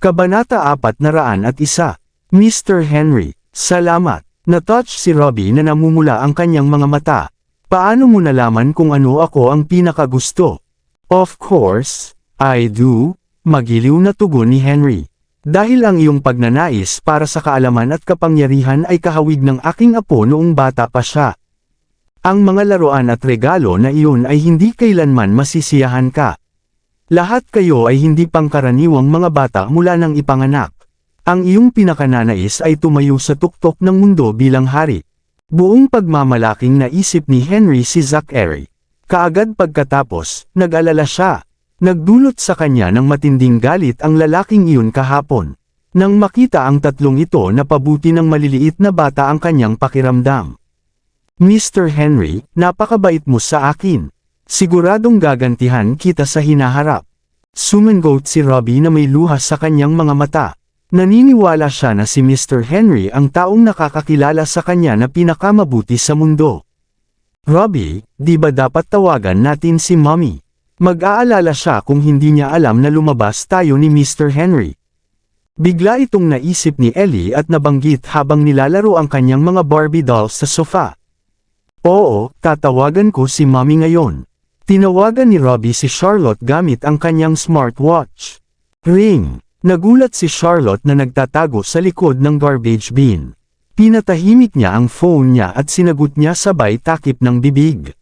Kabanata 401. Mr. Henry, salamat. Na-touch si Robbie na namumula ang kanyang mga mata. Paano mo nalaman kung ano ako ang pinakagusto? Of course, I do. Magiliw na tugon ni Henry. Dahil ang iyong pagnanais para sa kaalaman at kapangyarihan ay kahawig ng aking apo noong bata pa siya. Ang mga laruan at regalo na iyon ay hindi kailanman masisiyahan ka. Lahat kayo ay hindi pangkaraniwang mga bata mula nang ipanganak. Ang iyong pinakananais ay tumayo sa tuktok ng mundo bilang hari. Buong pagmamalaking naisip ni Henry si Zachary. Kaagad pagkatapos, nag-alala siya. Nagdulot sa kanya ng matinding galit ang lalaking iyon kahapon. Nang makita ang tatlong ito na pabuti ng maliliit na bata ang kanyang pakiramdam. Mr. Henry, napakabait mo sa akin. Siguradong gagantihan kita sa hinaharap. Sumangot si Robbie na may luha sa kanyang mga mata. Naniniwala siya na si Mr. Henry ang taong nakakakilala sa kanya na pinakamabuti sa mundo. Robbie, di ba dapat tawagan natin si Mommy? Mag-aalala siya kung hindi niya alam na lumabas tayo ni Mr. Henry. Bigla itong naisip ni Ellie at nabanggit habang nilalaro ang kanyang mga Barbie dolls sa sofa. Oo, tatawagan ko si Mommy ngayon. Tinawagan ni Robbie si Charlotte gamit ang kanyang smartwatch. Ring! Nagulat si Charlotte na nagtatago sa likod ng garbage bin. Pinatahimik niya ang phone niya at sinagot niya sabay takip ng bibig.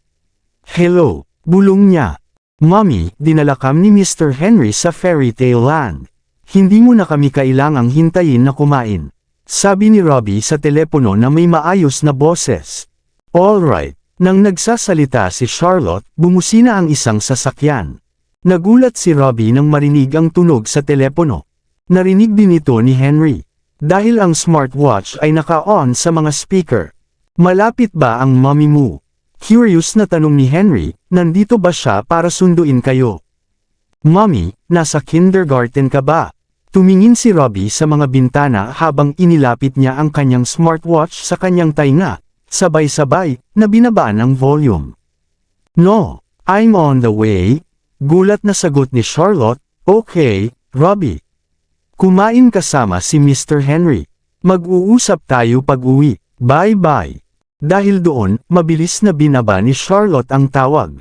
Hello, bulong niya. Mommy, dinala kami ni Mr. Henry sa fairy tale land. Hindi mo na kami kailangang hintayin na kumain. Sabi ni Robbie sa telepono na may maayos na boses. Alright. Nang nagsasalita si Charlotte, bumusina ang isang sasakyan. Nagulat si Robbie nang marinig ang tunog sa telepono. Narinig din ito ni Henry. Dahil ang smartwatch ay naka-on sa mga speaker. Malapit ba ang mommy mo? Curious na tanong ni Henry, nandito ba siya para sunduin kayo? Mommy, nasa kindergarten ka ba? Tumingin si Robbie sa mga bintana habang inilapit niya ang kanyang smartwatch sa kanyang tainga, sabay-sabay, na binabaan ang volume. No, I'm on the way. Gulat na sagot ni Charlotte, okay, Robbie. Kumain kasama si Mr. Henry. Mag-uusap tayo pag-uwi. Bye-bye. Dahil doon, mabilis na binaba ni Charlotte ang tawag.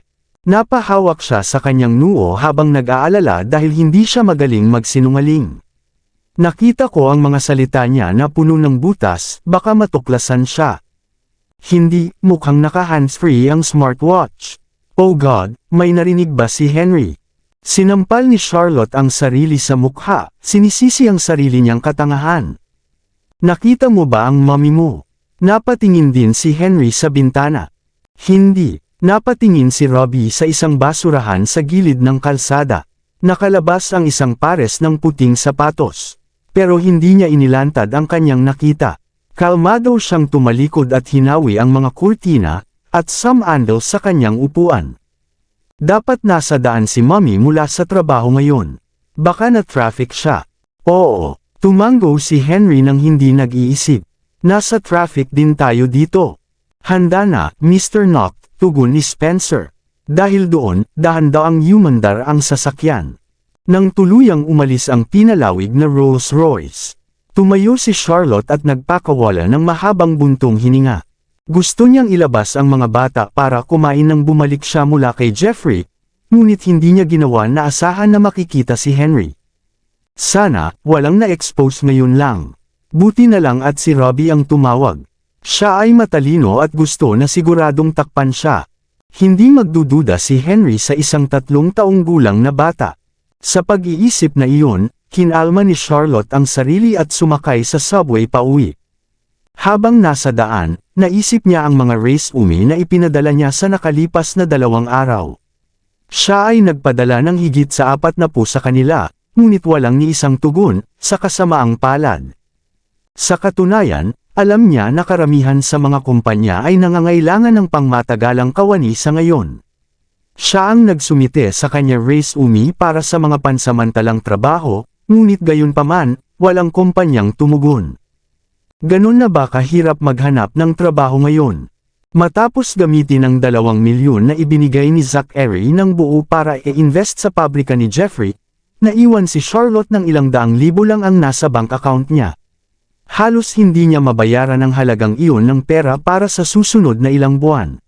Napahawak siya sa kanyang noo habang nag-aalala dahil hindi siya magaling magsinungaling. Nakita ko ang mga salita niya na puno ng butas, baka matuklasan siya. Hindi, mukhang naka-hands-free ang smartwatch. Oh God, may narinig ba si Henry? Sinampal ni Charlotte ang sarili sa mukha, sinisisi ang sarili niyang katangahan. Nakita mo ba ang mommy mo? Napatingin din si Henry sa bintana. Hindi. Napatingin si Robbie sa isang basurahan sa gilid ng kalsada. Nakalabas ang isang pares ng puting sapatos. Pero hindi niya inilantad ang kanyang nakita. Kalmado siyang tumalikod at hinawi ang mga kurtina, at sumandal sa kanyang upuan. Dapat nasa daan si Mommy mula sa trabaho ngayon. Baka na-traffic siya. Oo, tumango si Henry nang hindi nag-iisip. Nasa traffic din tayo dito. Handa na, Mr. Knock, tugon ni Spencer. Dahil doon, dahan-daw ang humandar ang sasakyan. Nang tuluyang umalis ang pinalawig na Rolls Royce. Tumayo si Charlotte at nagpakawala ng mahabang buntong hininga. Gusto niyang ilabas ang mga bata para kumain nang bumalik siya mula kay Jeffrey, ngunit hindi niya ginawa na asahan na makikita si Henry. Sana, walang na-expose ngayon lang. Buti na lang at si Robbie ang tumawag. Siya ay matalino at gusto na siguradong takpan siya. Hindi magdududa si Henry sa isang 3 taong gulang na bata. Sa pag-iisip na iyon, kinalma ni Charlotte ang sarili at sumakay sa subway pauwi. Habang nasa daan, naisip niya ang mga race umi na ipinadala niya sa nakalipas na 2 araw. Siya ay nagpadala ng higit sa 40 sa kanila, ngunit walang ni isang tugon, sa kasamaang palad. Sa katunayan, alam niya na karamihan sa mga kumpanya ay nangangailangan ng pangmatagalang kawani sa ngayon. Siya ang nagsumite sa kanya race umi para sa mga pansamantalang trabaho, ngunit gayunpaman, walang kumpanyang tumugon. Ganun na ba kahirap maghanap ng trabaho ngayon? Matapos gamitin ang 2 milyon na ibinigay ni Zachary ng buo para i-invest sa pabrika ni Jeffrey, naiwan si Charlotte ng ilang daang libo lang ang nasa bank account niya. Halos hindi niya mabayaran ang halagang iyon ng pera para sa susunod na ilang buwan.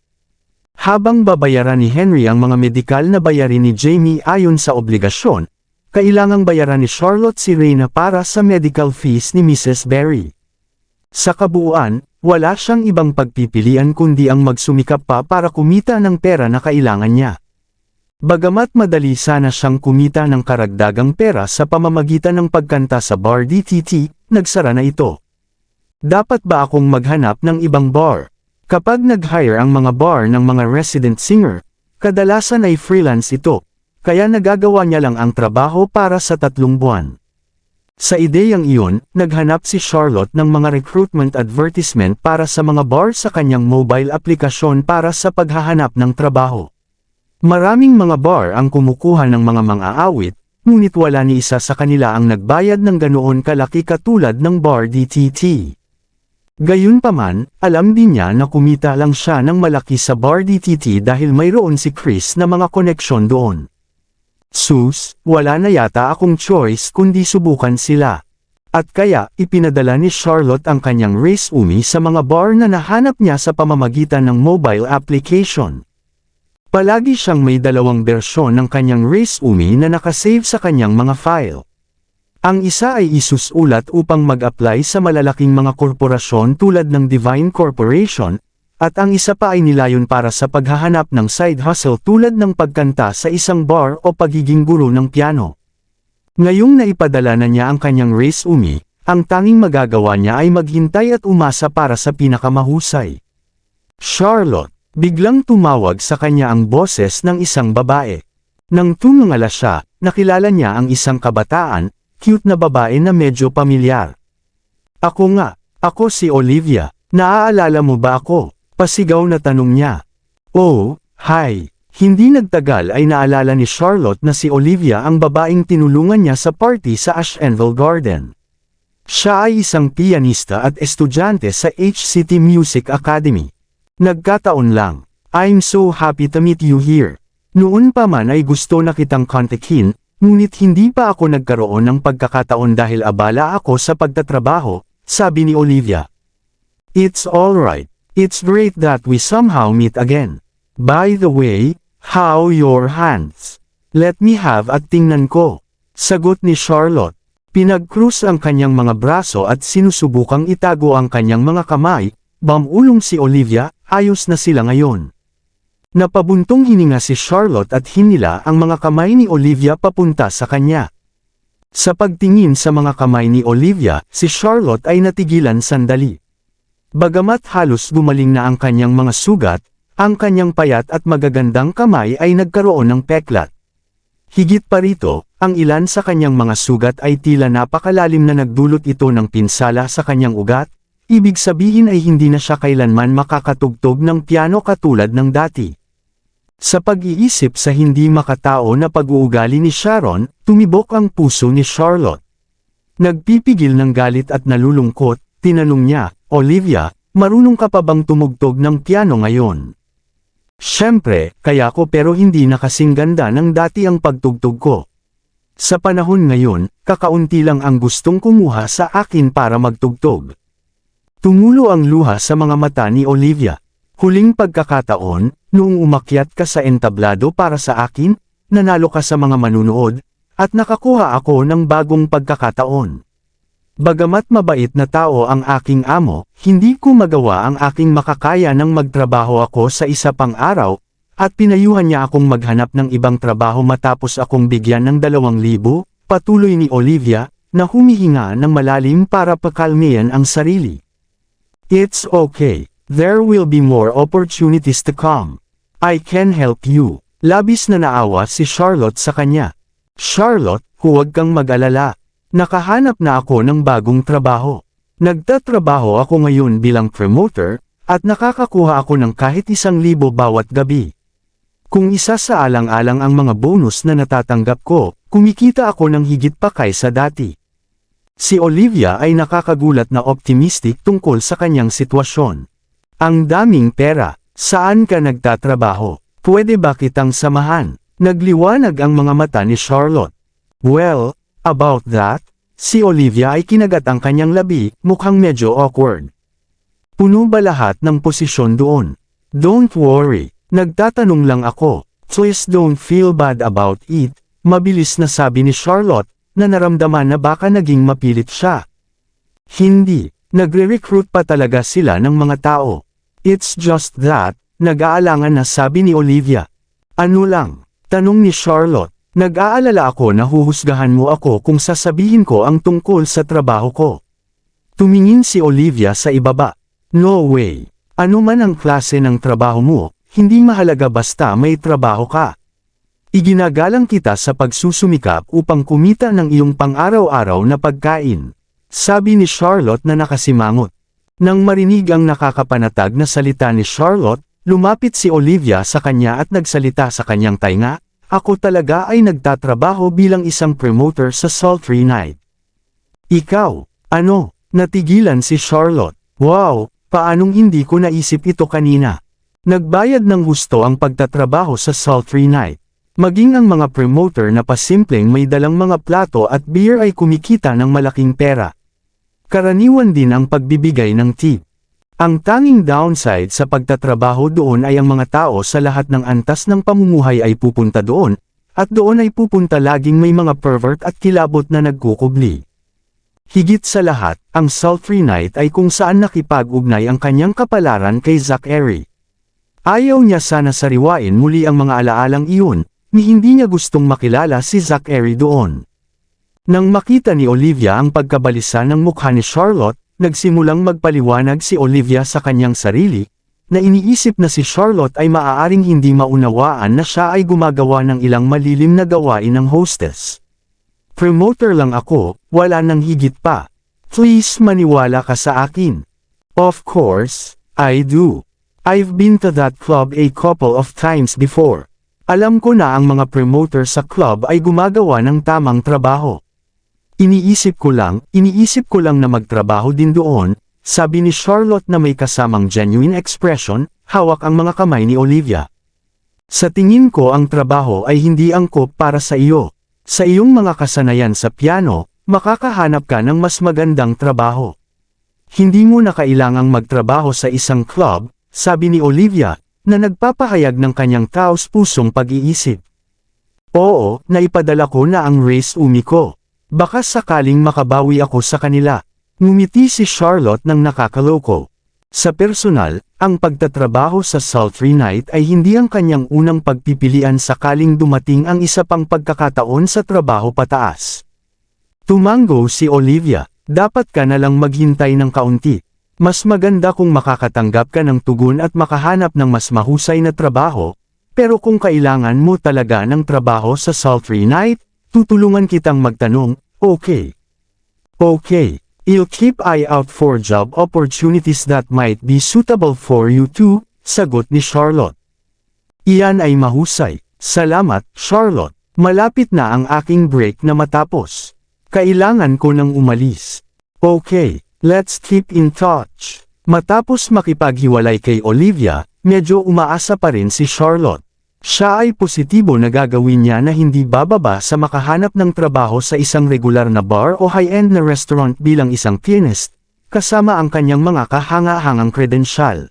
Habang babayaran ni Henry ang mga medikal na bayarin ni Jamie ayon sa obligasyon, kailangang bayaran ni Charlotte si Reyna para sa medical fees ni Mrs. Berry. Sa kabuuan, wala siyang ibang pagpipilian kundi ang magsumikap pa para kumita ng pera na kailangan niya. Bagamat madali sana siyang kumita ng karagdagang pera sa pamamagitan ng pagkanta sa bar DTT, nagsara na ito. Dapat ba akong maghanap ng ibang bar? Kapag nag-hire ang mga bar ng mga resident singer, kadalasan ay freelance ito, kaya nagagawa niya lang ang trabaho para sa 3 buwan. Sa ideyang iyon, naghanap si Charlotte ng mga recruitment advertisement para sa mga bar sa kanyang mobile aplikasyon para sa paghahanap ng trabaho. Maraming mga bar ang kumukuha ng mga mang-aawit, ngunit wala ni isa sa kanila ang nagbayad ng ganoon kalaki katulad ng bar DTT. Gayunpaman, alam din niya na kumita lang siya ng malaki sa bar DTT dahil mayroon si Chris na mga koneksyon doon. Sus, wala na yata akong choice kundi subukan sila. At kaya, ipinadala ni Charlotte ang kanyang resume sa mga bar na nahanap niya sa pamamagitan ng mobile application. Palagi siyang may 2 bersyon ng kanyang resume na nakasave sa kanyang mga file. Ang isa ay isusulat upang mag-apply sa malalaking mga korporasyon tulad ng Divine Corporation, at ang isa pa ay nilayon para sa paghahanap ng side hustle tulad ng pagkanta sa isang bar o pagiging guro ng piano. Ngayong naipadala na niya ang kanyang resume, ang tanging magagawa niya ay maghintay at umasa para sa pinakamahusay. Charlotte, biglang tumawag sa kanya ang boses ng isang babae. Nang tumingala siya, nakilala niya ang isang kabataan, cute na babae na medyo pamilyar. Ako si Olivia, naaalala mo ba ako? Pasigaw na tanong niya. Oh, hi. Hindi nagtagal ay naalala ni Charlotte na si Olivia ang babaeng tinulungan niya sa party sa Ashenville Garden. Siya ay isang pianista at estudyante sa HCT Music Academy. Nagkataon lang. I'm so happy to meet you here. Noon pa man ay gusto na kitang kontakin, ngunit hindi pa ako nagkaroon ng pagkakataon dahil abala ako sa pagtatrabaho, sabi ni Olivia. It's alright. It's great that we somehow meet again. By the way, how your hands? Let me have at tingnan ko. Sagot ni Charlotte. Pinag-cruise ang kanyang mga braso at sinusubukang itago ang kanyang mga kamay, bamulong si Olivia, ayos na sila ngayon. Napabuntong hininga si Charlotte at hinila ang mga kamay ni Olivia papunta sa kanya. Sa pagtingin sa mga kamay ni Olivia, si Charlotte ay natigilan sandali. Bagamat halos gumaling na ang kanyang mga sugat, ang kanyang payat at magagandang kamay ay nagkaroon ng peklat. Higit pa rito, ang ilan sa kanyang mga sugat ay tila napakalalim na nagdulot ito ng pinsala sa kanyang ugat, ibig sabihin ay hindi na siya kailanman makakatugtog ng piano katulad ng dati. Sa pag-iisip sa hindi makatao na pag-uugali ni Sharon, tumibok ang puso ni Charlotte. Nagpipigil ng galit at nalulungkot, tinanong niya, Olivia, marunong ka pa bang tumugtog ng piano ngayon? Siyempre, kaya ko pero hindi na kasing ganda ng dati ang pagtugtog ko. Sa panahon ngayon, kakaunti lang ang gustong kumuha sa akin para magtugtog. Tumulo ang luha sa mga mata ni Olivia. Huling pagkakataon, noong umakyat ka sa entablado para sa akin, nanalo ka sa mga manunood, at nakakuha ako ng bagong pagkakataon. Bagamat mabait na tao ang aking amo, hindi ko magawa ang aking makakaya nang magtrabaho ako sa isa pang araw, at pinayuhan niya akong maghanap ng ibang trabaho matapos akong bigyan ng 2,000, patuloy ni Olivia, na humihinga ng malalim para pakalmayan ang sarili. It's okay. There will be more opportunities to come. I can help you. Labis na naawa si Charlotte sa kanya. Charlotte, huwag kang mag-alala. Nakahanap na ako ng bagong trabaho. Nagtatrabaho ako ngayon bilang promoter, at nakakakuha ako ng kahit 1,000 bawat gabi. Kung isa sa alang-alang ang mga bonus na natatanggap ko, kumikita ako ng higit pa kaysa dati. Si Olivia ay nakakagulat na optimistic tungkol sa kanyang sitwasyon. Ang daming pera, saan ka nagtatrabaho? Pwede ba kitang samahan? Nagliwanag ang mga mata ni Charlotte. Well, about that, si Olivia ay kinagat ang kanyang labi, mukhang medyo awkward. Puno ba lahat ng posisyon doon? Don't worry, nagtatanong lang ako. Please don't feel bad about it, mabilis na sabi ni Charlotte, na naramdaman na baka naging mapilit siya. Hindi, nagre-recruit pa talaga sila ng mga tao. It's just that, nag-aalangan na sabi ni Olivia. Ano lang? Tanong ni Charlotte. Nag-aalala ako na huhusgahan mo ako kung sasabihin ko ang tungkol sa trabaho ko. Tumingin si Olivia sa ibaba. No way. Ano man ang klase ng trabaho mo, hindi mahalaga basta may trabaho ka. Iginagalang kita sa pagsusumikap upang kumita ng iyong pang-araw-araw na pagkain. Sabi ni Charlotte na nakasimangot. Nang marinig ang nakakapanatag na salita ni Charlotte, lumapit si Olivia sa kanya at nagsalita sa kanyang tainga. Ako talaga ay nagtatrabaho bilang isang promoter sa Sultry Night. Ikaw, ano? Natigilan si Charlotte. Wow, paanong hindi ko naisip ito kanina? Nagbayad ng husto ang pagtatrabaho sa Sultry Night. Maging ang mga promoter na pasimpleng may dalang mga plato at beer ay kumikita ng malaking pera. Karaniwan din ang pagbibigay ng tip. Ang tanging downside sa pagtatrabaho doon ay ang mga tao sa lahat ng antas ng pamumuhay ay pupunta doon, at doon ay pupunta laging may mga pervert at kilabot na nagkukubli. Higit sa lahat, ang Sultry Night ay kung saan nakipag-ugnay ang kanyang kapalaran kay Zachary. Ayaw niya sana sariwain muli ang mga alaalang iyon, ni hindi niya gustong makilala si Zachary doon. Nang makita ni Olivia ang pagkabalisa ng mukha ni Charlotte, nagsimulang magpaliwanag si Olivia sa kanyang sarili, na iniisip na si Charlotte ay maaaring hindi maunawaan na siya ay gumagawa ng ilang malilim na gawain ng hostess. Promoter lang ako, wala nang higit pa. Please maniwala ka sa akin. Of course, I do. I've been to that club a couple of times before. Alam ko na ang mga promoter sa club ay gumagawa ng tamang trabaho. Iniisip ko lang na magtrabaho din doon, sabi ni Charlotte na may kasamang genuine expression, hawak ang mga kamay ni Olivia. Sa tingin ko ang trabaho ay hindi angkop para sa iyo. Sa iyong mga kasanayan sa piano, makakahanap ka ng mas magandang trabaho. Hindi mo na kailangang magtrabaho sa isang club, sabi ni Olivia, na nagpapahayag ng kanyang taos-pusong pag-iisip. Oo, naipadala ko na ang resume ko. Baka sakaling makabawi ako sa kanila. Ngumiti si Charlotte ng nakakaloko. Sa personal, ang pagtatrabaho sa Sultry Night ay hindi ang kanyang unang pagpipilian sakaling dumating ang isa pang pagkakataon sa trabaho pataas. Tumango si Olivia, dapat ka na lang maghintay ng kaunti. Mas maganda kung makakatanggap ka ng tugon at makahanap ng mas mahusay na trabaho, pero kung kailangan mo talaga ng trabaho sa Sultry Night, tutulungan kitang magtanong, okay. Okay, I'll keep eye out for job opportunities that might be suitable for you too, sagot ni Charlotte. Iyan ay mahusay. Salamat, Charlotte. Malapit na ang aking break na matapos. Kailangan ko nang umalis. Okay, let's keep in touch. Matapos makipaghiwalay kay Olivia, medyo umaasa pa rin si Charlotte. Siya ay positibo na gagawin niya na hindi bababa sa makahanap ng trabaho sa isang regular na bar o high-end na restaurant bilang isang pianist, kasama ang kanyang mga kahanga-hangang kredensyal.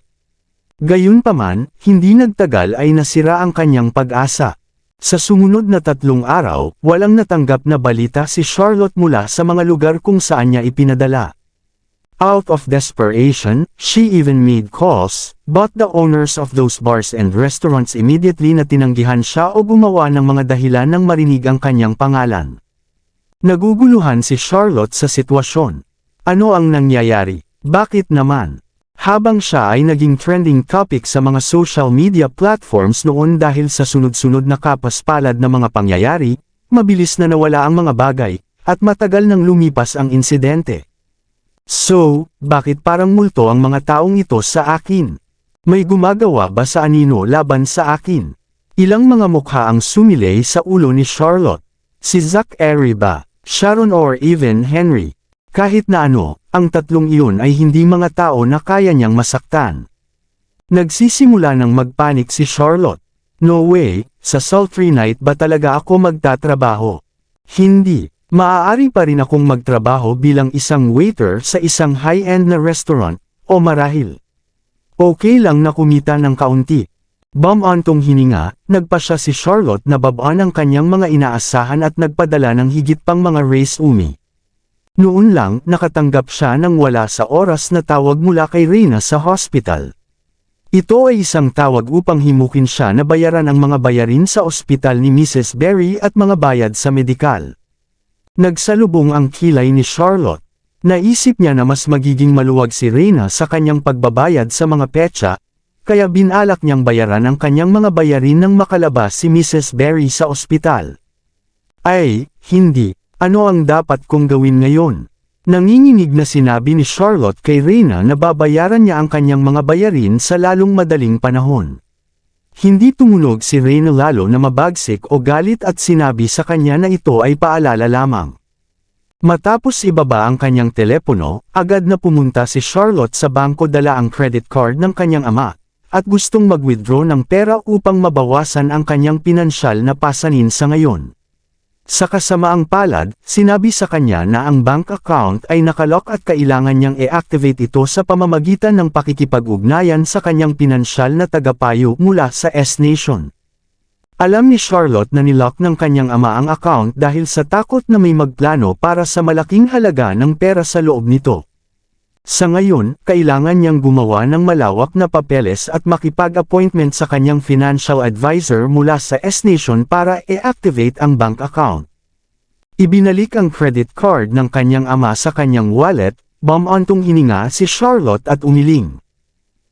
Gayunpaman, hindi nagtagal ay nasira ang kanyang pag-asa. Sa sumunod na 3 araw, walang natanggap na balita si Charlotte mula sa mga lugar kung saan niya ipinadala. Out of desperation, she even made calls, but the owners of those bars and restaurants immediately na tinanggihan siya o gumawa ng mga dahilan nang marinig ang kanyang pangalan. Naguguluhan si Charlotte sa sitwasyon. Ano ang nangyayari? Bakit naman? Habang siya ay naging trending topic sa mga social media platforms noon dahil sa sunod-sunod na kapaspalad na mga pangyayari, mabilis na nawala ang mga bagay, at matagal nang lumipas ang insidente. So, bakit parang multo ang mga taong ito sa akin? May gumagawa ba sa anino laban sa akin? Ilang mga mukha ang sumilay sa ulo ni Charlotte. Si Zachary ba? Sharon or even Henry? Kahit na ano, ang tatlong iyon ay hindi mga tao na kaya niyang masaktan. Nagsisimula ng magpanik si Charlotte. No way, sa Sultry Night ba talaga ako magtatrabaho? Hindi, maaari pa rin akong magtrabaho bilang isang waiter sa isang high-end na restaurant, o marahil. Okay lang na kumita ng kaunti. Bumantong hininga, nagpa siya si Charlotte na babaan ang kanyang mga inaasahan at nagpadala ng higit pang mga resume. Noon lang, nakatanggap siya ng wala sa oras na tawag mula kay Reyna sa hospital. Ito ay isang tawag upang himukin siya na bayaran ang mga bayarin sa ospital ni Mrs. Berry at mga bayad sa medikal. Nagsalubong ang kilay ni Charlotte. Naisip niya na mas magiging maluwag si Reyna sa kanyang pagbabayad sa mga petsa, kaya binalak niyang bayaran ang kanyang mga bayarin nang makalabas si Mrs. Berry sa ospital. Ay, hindi. Ano ang dapat kong gawin ngayon? Nanginginig na sinabi ni Charlotte kay Reyna na babayaran niya ang kanyang mga bayarin sa lalong madaling panahon. Hindi tumunog si Reyna lalo na mabagsik o galit at sinabi sa kanya na ito ay paalala lamang. Matapos ibaba ang kanyang telepono, agad na pumunta si Charlotte sa bangko dala ang credit card ng kanyang ama, at gustong mag-withdraw ng pera upang mabawasan ang kanyang pinansyal na pasanin sa ngayon. Sa kasamaang palad, sinabi sa kanya na ang bank account ay nakalock at kailangan niyang i-activate ito sa pamamagitan ng pakikipag-ugnayan sa kanyang pinansyal na tagapayo mula sa S-Nation. Alam ni Charlotte na nilock ng kanyang ama ang account dahil sa takot na may magplano para sa malaking halaga ng pera sa loob nito. Sa ngayon, kailangan niyang gumawa ng malawak na papeles at makipag-appointment sa kanyang financial advisor mula sa S-Nation para i-activate ang bank account. Ibinalik ang credit card ng kanyang ama sa kanyang wallet, bumantong hininga si Charlotte at umiling.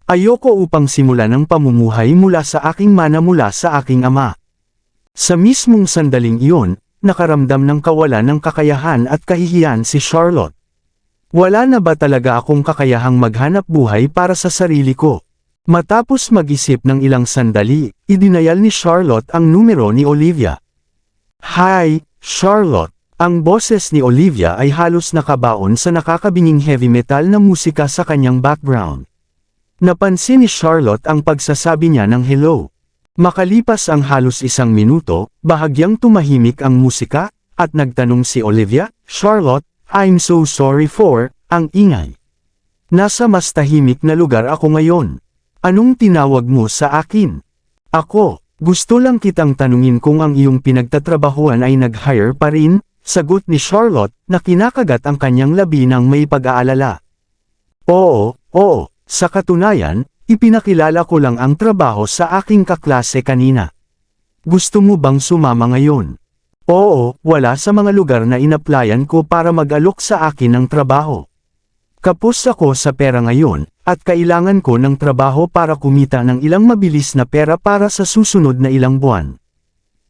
Ayoko upang simulan ang pamumuhay mula sa aking mana mula sa aking ama. Sa mismong sandaling iyon, nakaramdam ng kawalan ng kakayahan at kahihiyan si Charlotte. Wala na ba talaga akong kakayahang maghanap buhay para sa sarili ko? Matapos mag-isip ng ilang sandali, idinayal ni Charlotte ang numero ni Olivia. Hi, Charlotte. Ang boses ni Olivia ay halos nakabaon sa nakakabinging heavy metal na musika sa kanyang background. Napansin ni Charlotte ang pagsasabi niya ng hello. Makalipas ang halos 1 minuto, bahagyang tumahimik ang musika, at nagtanong si Olivia, Charlotte, I'm so sorry for, ang ingay. Nasa mas tahimik na lugar ako ngayon. Anong tinawag mo sa akin? Ako, gusto lang kitang tanungin kung ang iyong pinagtatrabahuan ay nag-hire pa rin, sagot ni Charlotte, na kinakagat ang kanyang labi ng may pag-aalala. Oo, sa katunayan, ipinakilala ko lang ang trabaho sa aking kaklase kanina. Gusto mo bang sumama ngayon? Oo, wala sa mga lugar na inaplayan ko para mag-alok sa akin ng trabaho. Kapos ako sa pera ngayon, at kailangan ko ng trabaho para kumita ng ilang mabilis na pera para sa susunod na ilang buwan.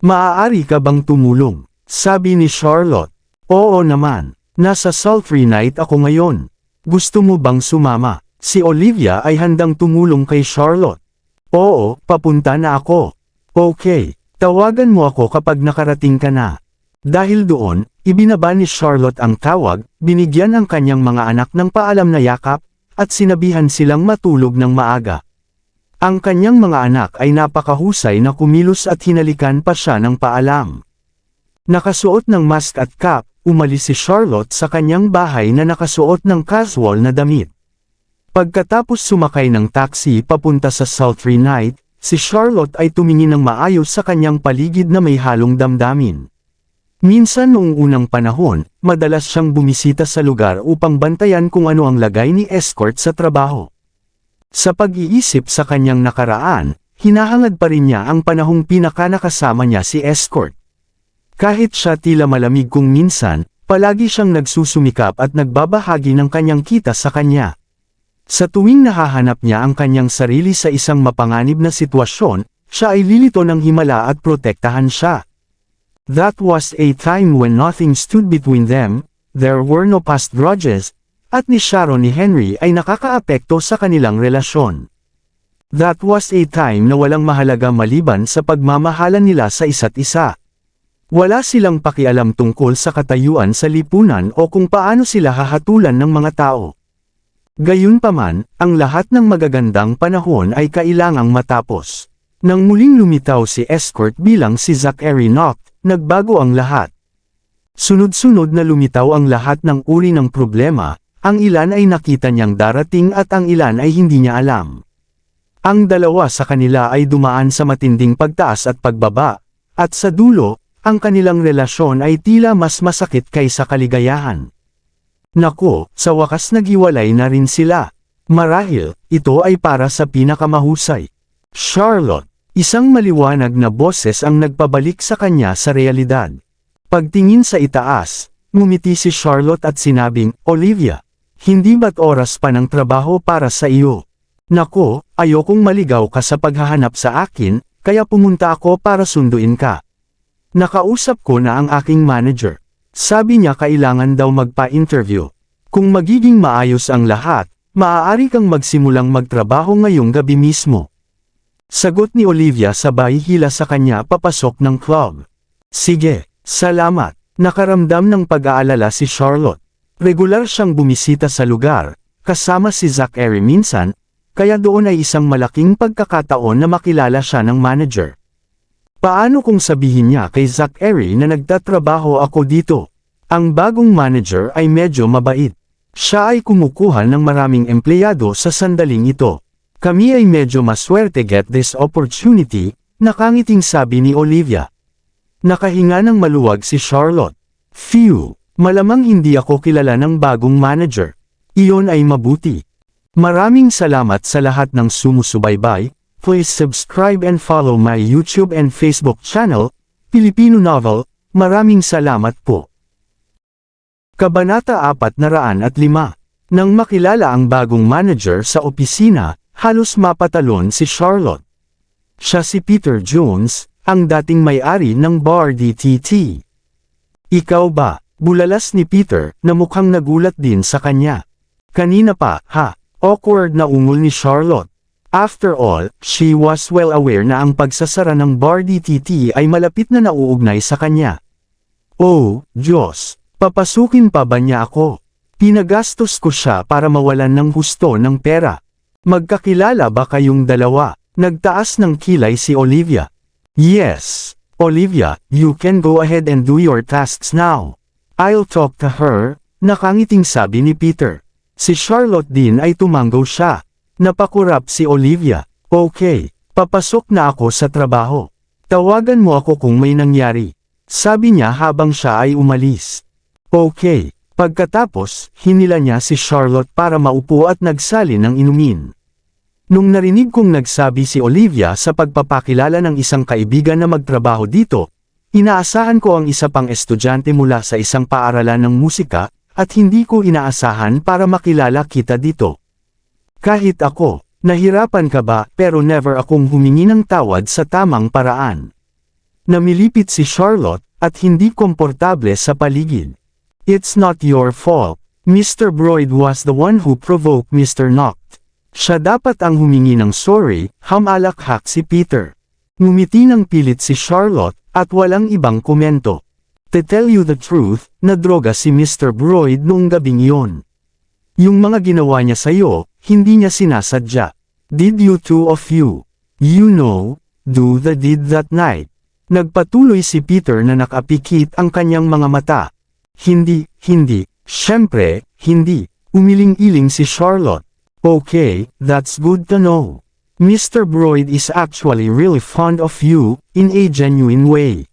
Maaari ka bang tumulong? Sabi ni Charlotte. Oo naman, nasa sultry night ako ngayon. Gusto mo bang sumama? Si Olivia ay handang tumulong kay Charlotte. Oo, papunta na ako. Okay. Tawagan mo ako kapag nakarating ka na. Dahil doon, ibinaba ni Charlotte ang tawag, binigyan ang kanyang mga anak ng paalam na yakap, at sinabihan silang matulog ng maaga. Ang kanyang mga anak ay napakahusay na kumilos at hinalikan pa siya ng paalam. Nakasuot ng mask at cap, umalis si Charlotte sa kanyang bahay na nakasuot ng casual na damit. Pagkatapos sumakay ng taxi papunta sa sultry night, si Charlotte ay tumingin ng maayos sa kanyang paligid na may halong damdamin. Minsan noong unang panahon, madalas siyang bumisita sa lugar upang bantayan kung ano ang lagay ni Escort sa trabaho. Sa pag-iisip sa kanyang nakaraan, hinahangad pa rin niya ang panahong pinakanakasama niya si Escort. Kahit siya tila malamig kung minsan, palagi siyang nagsusumikap at nagbabahagi ng kanyang kita sa kanya. Sa tuwing nahahanap niya ang kanyang sarili sa isang mapanganib na sitwasyon, siya ay lilito ng himala at protektahan siya. That was a time when nothing stood between them, there were no past grudges, at ni Sharon ni Henry ay nakakaapekto sa kanilang relasyon. That was a time na walang mahalaga maliban sa pagmamahalan nila sa isa't isa. Wala silang pakialam tungkol sa katayuan sa lipunan o kung paano sila hahatulan ng mga tao. Gayunpaman, ang lahat ng magagandang panahon ay kailangang matapos. Nang muling lumitaw si Escort bilang si Zachary Knock, nagbago ang lahat. Sunod-sunod na lumitaw ang lahat ng uri ng problema, ang ilan ay nakita niyang darating at ang ilan ay hindi niya alam. Ang dalawa sa kanila ay dumaan sa matinding pagtaas at pagbaba, at sa dulo, ang kanilang relasyon ay tila mas masakit kaysa kaligayahan. Naku, sa wakas naghiwalay na rin sila. Marahil, ito ay para sa pinakamahusay. Charlotte, isang maliwanag na boses ang nagpabalik sa kanya sa realidad. Pagtingin sa itaas, ngumiti si Charlotte at sinabing, Olivia, hindi ba't oras pa ng trabaho para sa iyo? Nako, ayokong maligaw ka sa paghahanap sa akin, kaya pumunta ako para sunduin ka. Nakausap ko na ang aking manager. Sabi niya kailangan daw magpa-interview. Kung magiging maayos ang lahat, maaari kang magsimulang magtrabaho ngayong gabi mismo. Sagot ni Olivia sabay hila sa kanya papasok ng club. Sige. Salamat. Nakaramdam ng pag-aalala si Charlotte. Regular siyang bumisita sa lugar, kasama si Zachary minsan, kaya doon ay isang malaking pagkakataon na makilala siya ng manager. Paano kung sabihin niya kay Zachary na nagtatrabaho ako dito? Ang bagong manager ay medyo mabait. Siya ay kumukuha ng maraming empleyado sa sandaling ito. Kami ay medyo maswerte get this opportunity, nakangiting sabi ni Olivia. Nakahinga ng maluwag si Charlotte. Phew, malamang hindi ako kilala ng bagong manager. Iyon ay mabuti. Maraming salamat sa lahat ng sumusubaybay. Please subscribe and follow my YouTube and Facebook channel, Filipino Novel. Maraming salamat po. Kabanata 405. Nang makilala ang bagong manager sa opisina, halos mapatalon si Charlotte. Siya si Peter Jones, ang dating may-ari ng bar DTT. Ikaw ba? Bulalas ni Peter, na mukhang nagulat din sa kanya. Kanina pa, ha? Awkward na ungol ni Charlotte. After all, she was well aware na ang pagsasara ng bar DTT ay malapit na nauugnay sa kanya. Oh, Diyos! Papasukin pa ba niya ako? Pinagastos ko siya para mawalan ng husto ng pera. Magkakilala ba kayong dalawa? Nagtaas ng kilay si Olivia. Yes, Olivia, you can go ahead and do your tasks now. I'll talk to her, nakangiting sabi ni Peter. Si Charlotte din ay tumanggo siya. Napakurap si Olivia. Okay, papasok na ako sa trabaho. Tawagan mo ako kung may nangyari. Sabi niya habang siya ay umalis. Okay, pagkatapos, hinila niya si Charlotte para maupo at nagsali ng inumin. Nung narinig kong nagsabi si Olivia sa pagpapakilala ng isang kaibigan na magtrabaho dito, inaasahan ko ang isa pang estudyante mula sa isang paaralan ng musika, at hindi ko inaasahan para makilala kita dito. Kahit ako, nahirapan ka ba pero never akong humingi ng tawad sa tamang paraan. Namilipit si Charlotte, at hindi komportable sa paligid. It's not your fault. Mr. Broyd was the one who provoked Mr. Noct. Siya dapat ang humingi ng sorry, hamalakhak si Peter. Ngumiti ng pilit si Charlotte, at walang ibang komento. To tell you the truth, nadroga si Mr. Broyd noong gabing iyon. Yung mga ginawa niya sa'yo, hindi niya sinasadya. Did you two of you, do the deed that night? Nagpatuloy si Peter na nakapikit ang kanyang mga mata. Hindi, syempre, hindi. Umiling-iling si Charlotte. Okay, that's good to know. Mr. Broyd is actually really fond of you, in a genuine way.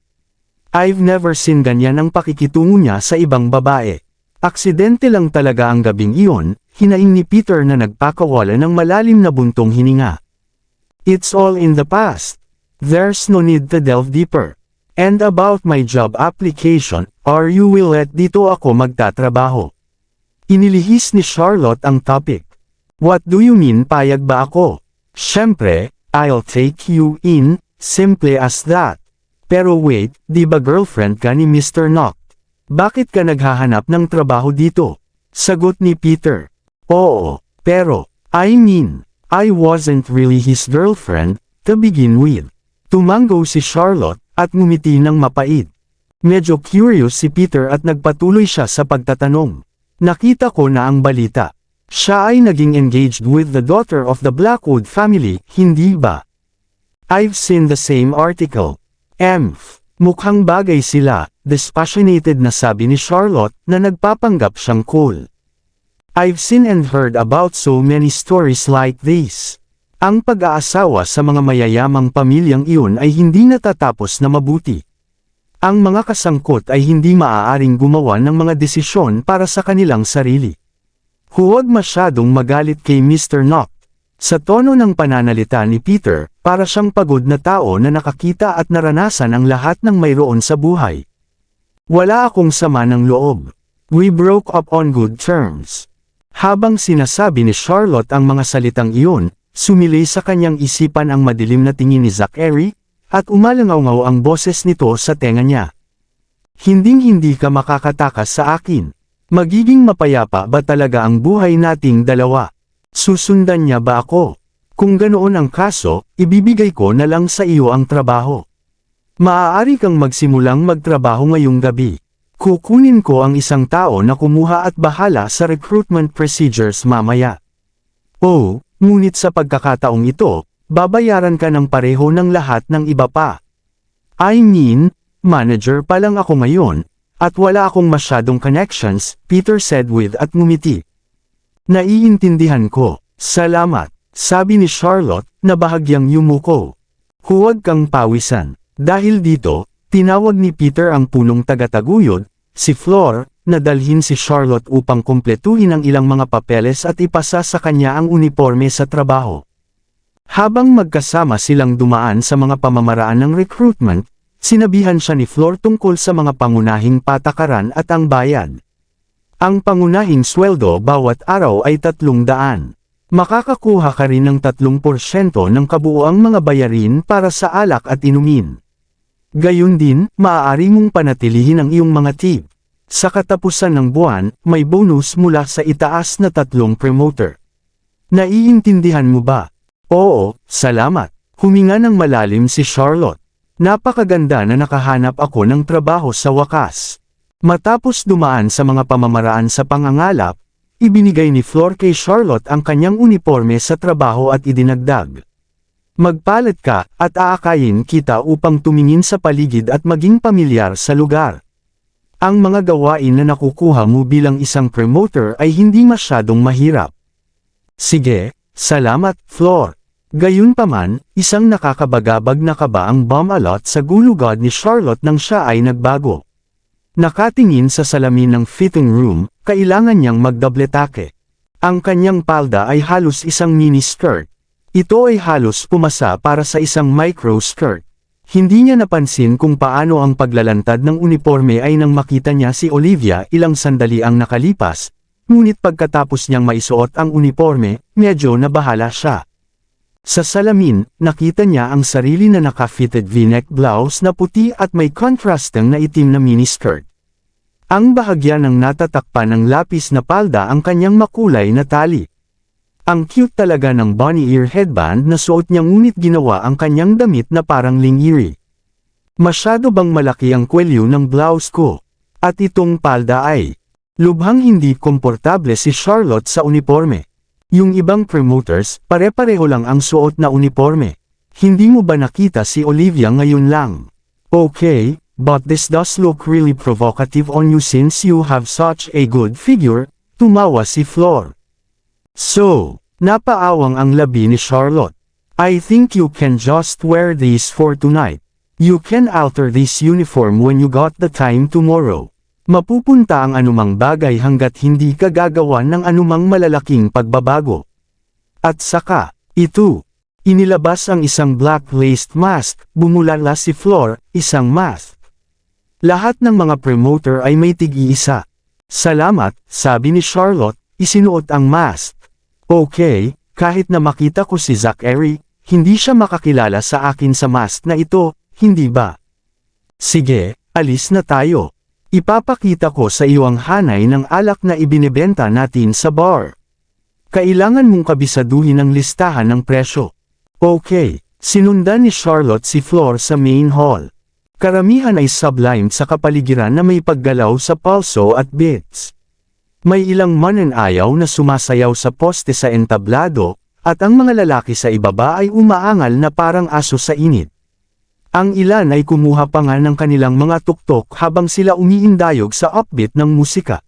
I've never seen ganyan ang pakikitungo niya sa ibang babae. Aksidente lang talaga ang gabing iyon, hinaing ni Peter na nagpakawala ng malalim na buntong hininga. It's all in the past. There's no need to delve deeper. And about my job application, are you will let dito ako magtatrabaho? Inilihis ni Charlotte ang topic. What do you mean payag ba ako? Siyempre, I'll take you in, simple as that. Pero wait, di ba girlfriend ka ni Mr. Noct? Bakit ka naghahanap ng trabaho dito? Sagot ni Peter. Oo, pero, I mean, I wasn't really his girlfriend, to begin with. Tumanggo si Charlotte, at ngumiti ng mapait. Medyo curious si Peter at nagpatuloy siya sa pagtatanong. Nakita ko na ang balita. Siya ay naging engaged with the daughter of the Blackwood family, hindi ba? I've seen the same article. Mukhang bagay sila, dispassionated na sabi ni Charlotte na nagpapanggap siyang cool. I've seen and heard about so many stories like this. Ang pag-aasawa sa mga mayayamang pamilyang iyon ay hindi natatapos na mabuti. Ang mga kasangkot ay hindi maaaring gumawa ng mga desisyon para sa kanilang sarili. Huwag masyadong magalit kay Mr. Knock. Sa tono ng pananalita ni Peter, para siyang pagod na tao na nakakita at naranasan ang lahat ng mayroon sa buhay. Wala akong sama ng loob. We broke up on good terms. Habang sinasabi ni Charlotte ang mga salitang iyon, sumilay sa kanyang isipan ang madilim na tingin ni Zachary, at umalangaw-ngaw ang boses nito sa tenga niya. Hinding-hindi ka makakatakas sa akin. Magiging mapayapa ba talaga ang buhay nating dalawa? Susundan niya ba ako? Kung ganoon ang kaso, ibibigay ko na lang sa iyo ang trabaho. Maaari kang magsimulang magtrabaho ngayong gabi. Kukunin ko ang isang tao na kumuha at bahala sa recruitment procedures mamaya. Oh, ngunit sa pagkakataong ito, babayaran ka ng pareho ng lahat ng iba pa. I mean, manager pa lang ako ngayon, at wala akong masyadong connections, Peter said with at ngumiti. Naiintindihan ko, salamat, sabi ni Charlotte, na bahagyang yumuko. Huwag kang pawisan. Dahil dito, tinawag ni Peter ang punong tagataguyod, si Flor, na dalhin si Charlotte upang kumpletuhin ang ilang mga papeles at ipasa sa kanya ang uniforme sa trabaho. Habang magkasama silang dumaan sa mga pamamaraan ng recruitment, sinabihan siya ni Flor tungkol sa mga pangunahing patakaran at ang bayad. Ang pangunahing sweldo bawat araw ay 300. Makakakuha ka rin ng 3% ng kabuuang mga bayarin para sa alak at inumin. Gayun din, maaari mong panatilihin ang iyong mga tip. Sa katapusan ng buwan, may bonus mula sa itaas na 3 promoter. Naiintindihan mo ba? Oo, salamat. Huminga ng malalim si Charlotte. Napakaganda na nakahanap ako ng trabaho sa wakas. Matapos dumaan sa mga pamamaraan sa pangangalap, ibinigay ni Flor kay Charlotte ang kanyang uniforme sa trabaho at idinagdag. Magpalit ka, at aakayin kita upang tumingin sa paligid at maging pamilyar sa lugar. Ang mga gawain na nakukuha mo bilang isang promoter ay hindi masyadong mahirap. Sige, salamat, Flor. Gayunpaman, isang nakakabagabag na kaba ang bumalot sa gulugod ni Charlotte nang siya ay nagbago. Nakatingin sa salamin ng fitting room, kailangan niyang magdobletake. Ang kanyang palda ay halos isang mini skirt. Ito ay halos pumasa para sa isang micro skirt. Hindi niya napansin kung paano ang paglalantad ng uniforme ay nang makita niya si Olivia ilang sandali ang nakalipas, ngunit pagkatapos niyang maisuot ang uniforme, medyo nabahala siya. Sa salamin, nakita niya ang sarili na naka-fitted v-neck blouse na puti at may contrasteng na itim na miniskirt. Ang bahagya ng natatakpan ng lapis na palda ang kanyang makulay na tali. Ang cute talaga ng bunny ear headband na suot niya ngunit ginawa ang kanyang damit na parang lingiri. Masyado bang malaki ang kwelyo ng blouse ko? At itong palda ay lubhang hindi komportable si Charlotte sa uniforme. Yung ibang promoters, pare-pareho lang ang suot na uniforme. Hindi mo ba nakita si Olivia ngayon lang? Okay, but this does look really provocative on you since you have such a good figure, tumawa si Flor. So, napaawang ang labi ni Charlotte. I think you can just wear these for tonight. You can alter this uniform when you got the time tomorrow. Mapupunta ang anumang bagay hanggat hindi ka gagawa ng anumang malalaking pagbabago. At saka, ito. Inilabas ang isang black-laced mask, bumulala si Flor, isang mask. Lahat ng mga promoter ay may tig-iisa. Salamat, sabi ni Charlotte, isinuot ang mask. Okay, kahit na makita ko si Zachary, hindi siya makakilala sa akin sa mask na ito, hindi ba? Sige, alis na tayo. Ipapakita ko sa iyo ang hanay ng alak na ibinebenta natin sa bar. Kailangan mong kabisaduhin ang listahan ng presyo. Okay, sinundan ni Charlotte si Flor sa main hall. Karamihan ay sublimed sa kapaligiran na may paggalaw sa palso at beats. May ilang mananayaw na sumasayaw sa poste sa entablado, at ang mga lalaki sa ibaba ay umaangal na parang aso sa init. Ang ilan ay kumuha pa nga ng kanilang mga tuktok habang sila umiindayog sa upbeat ng musika.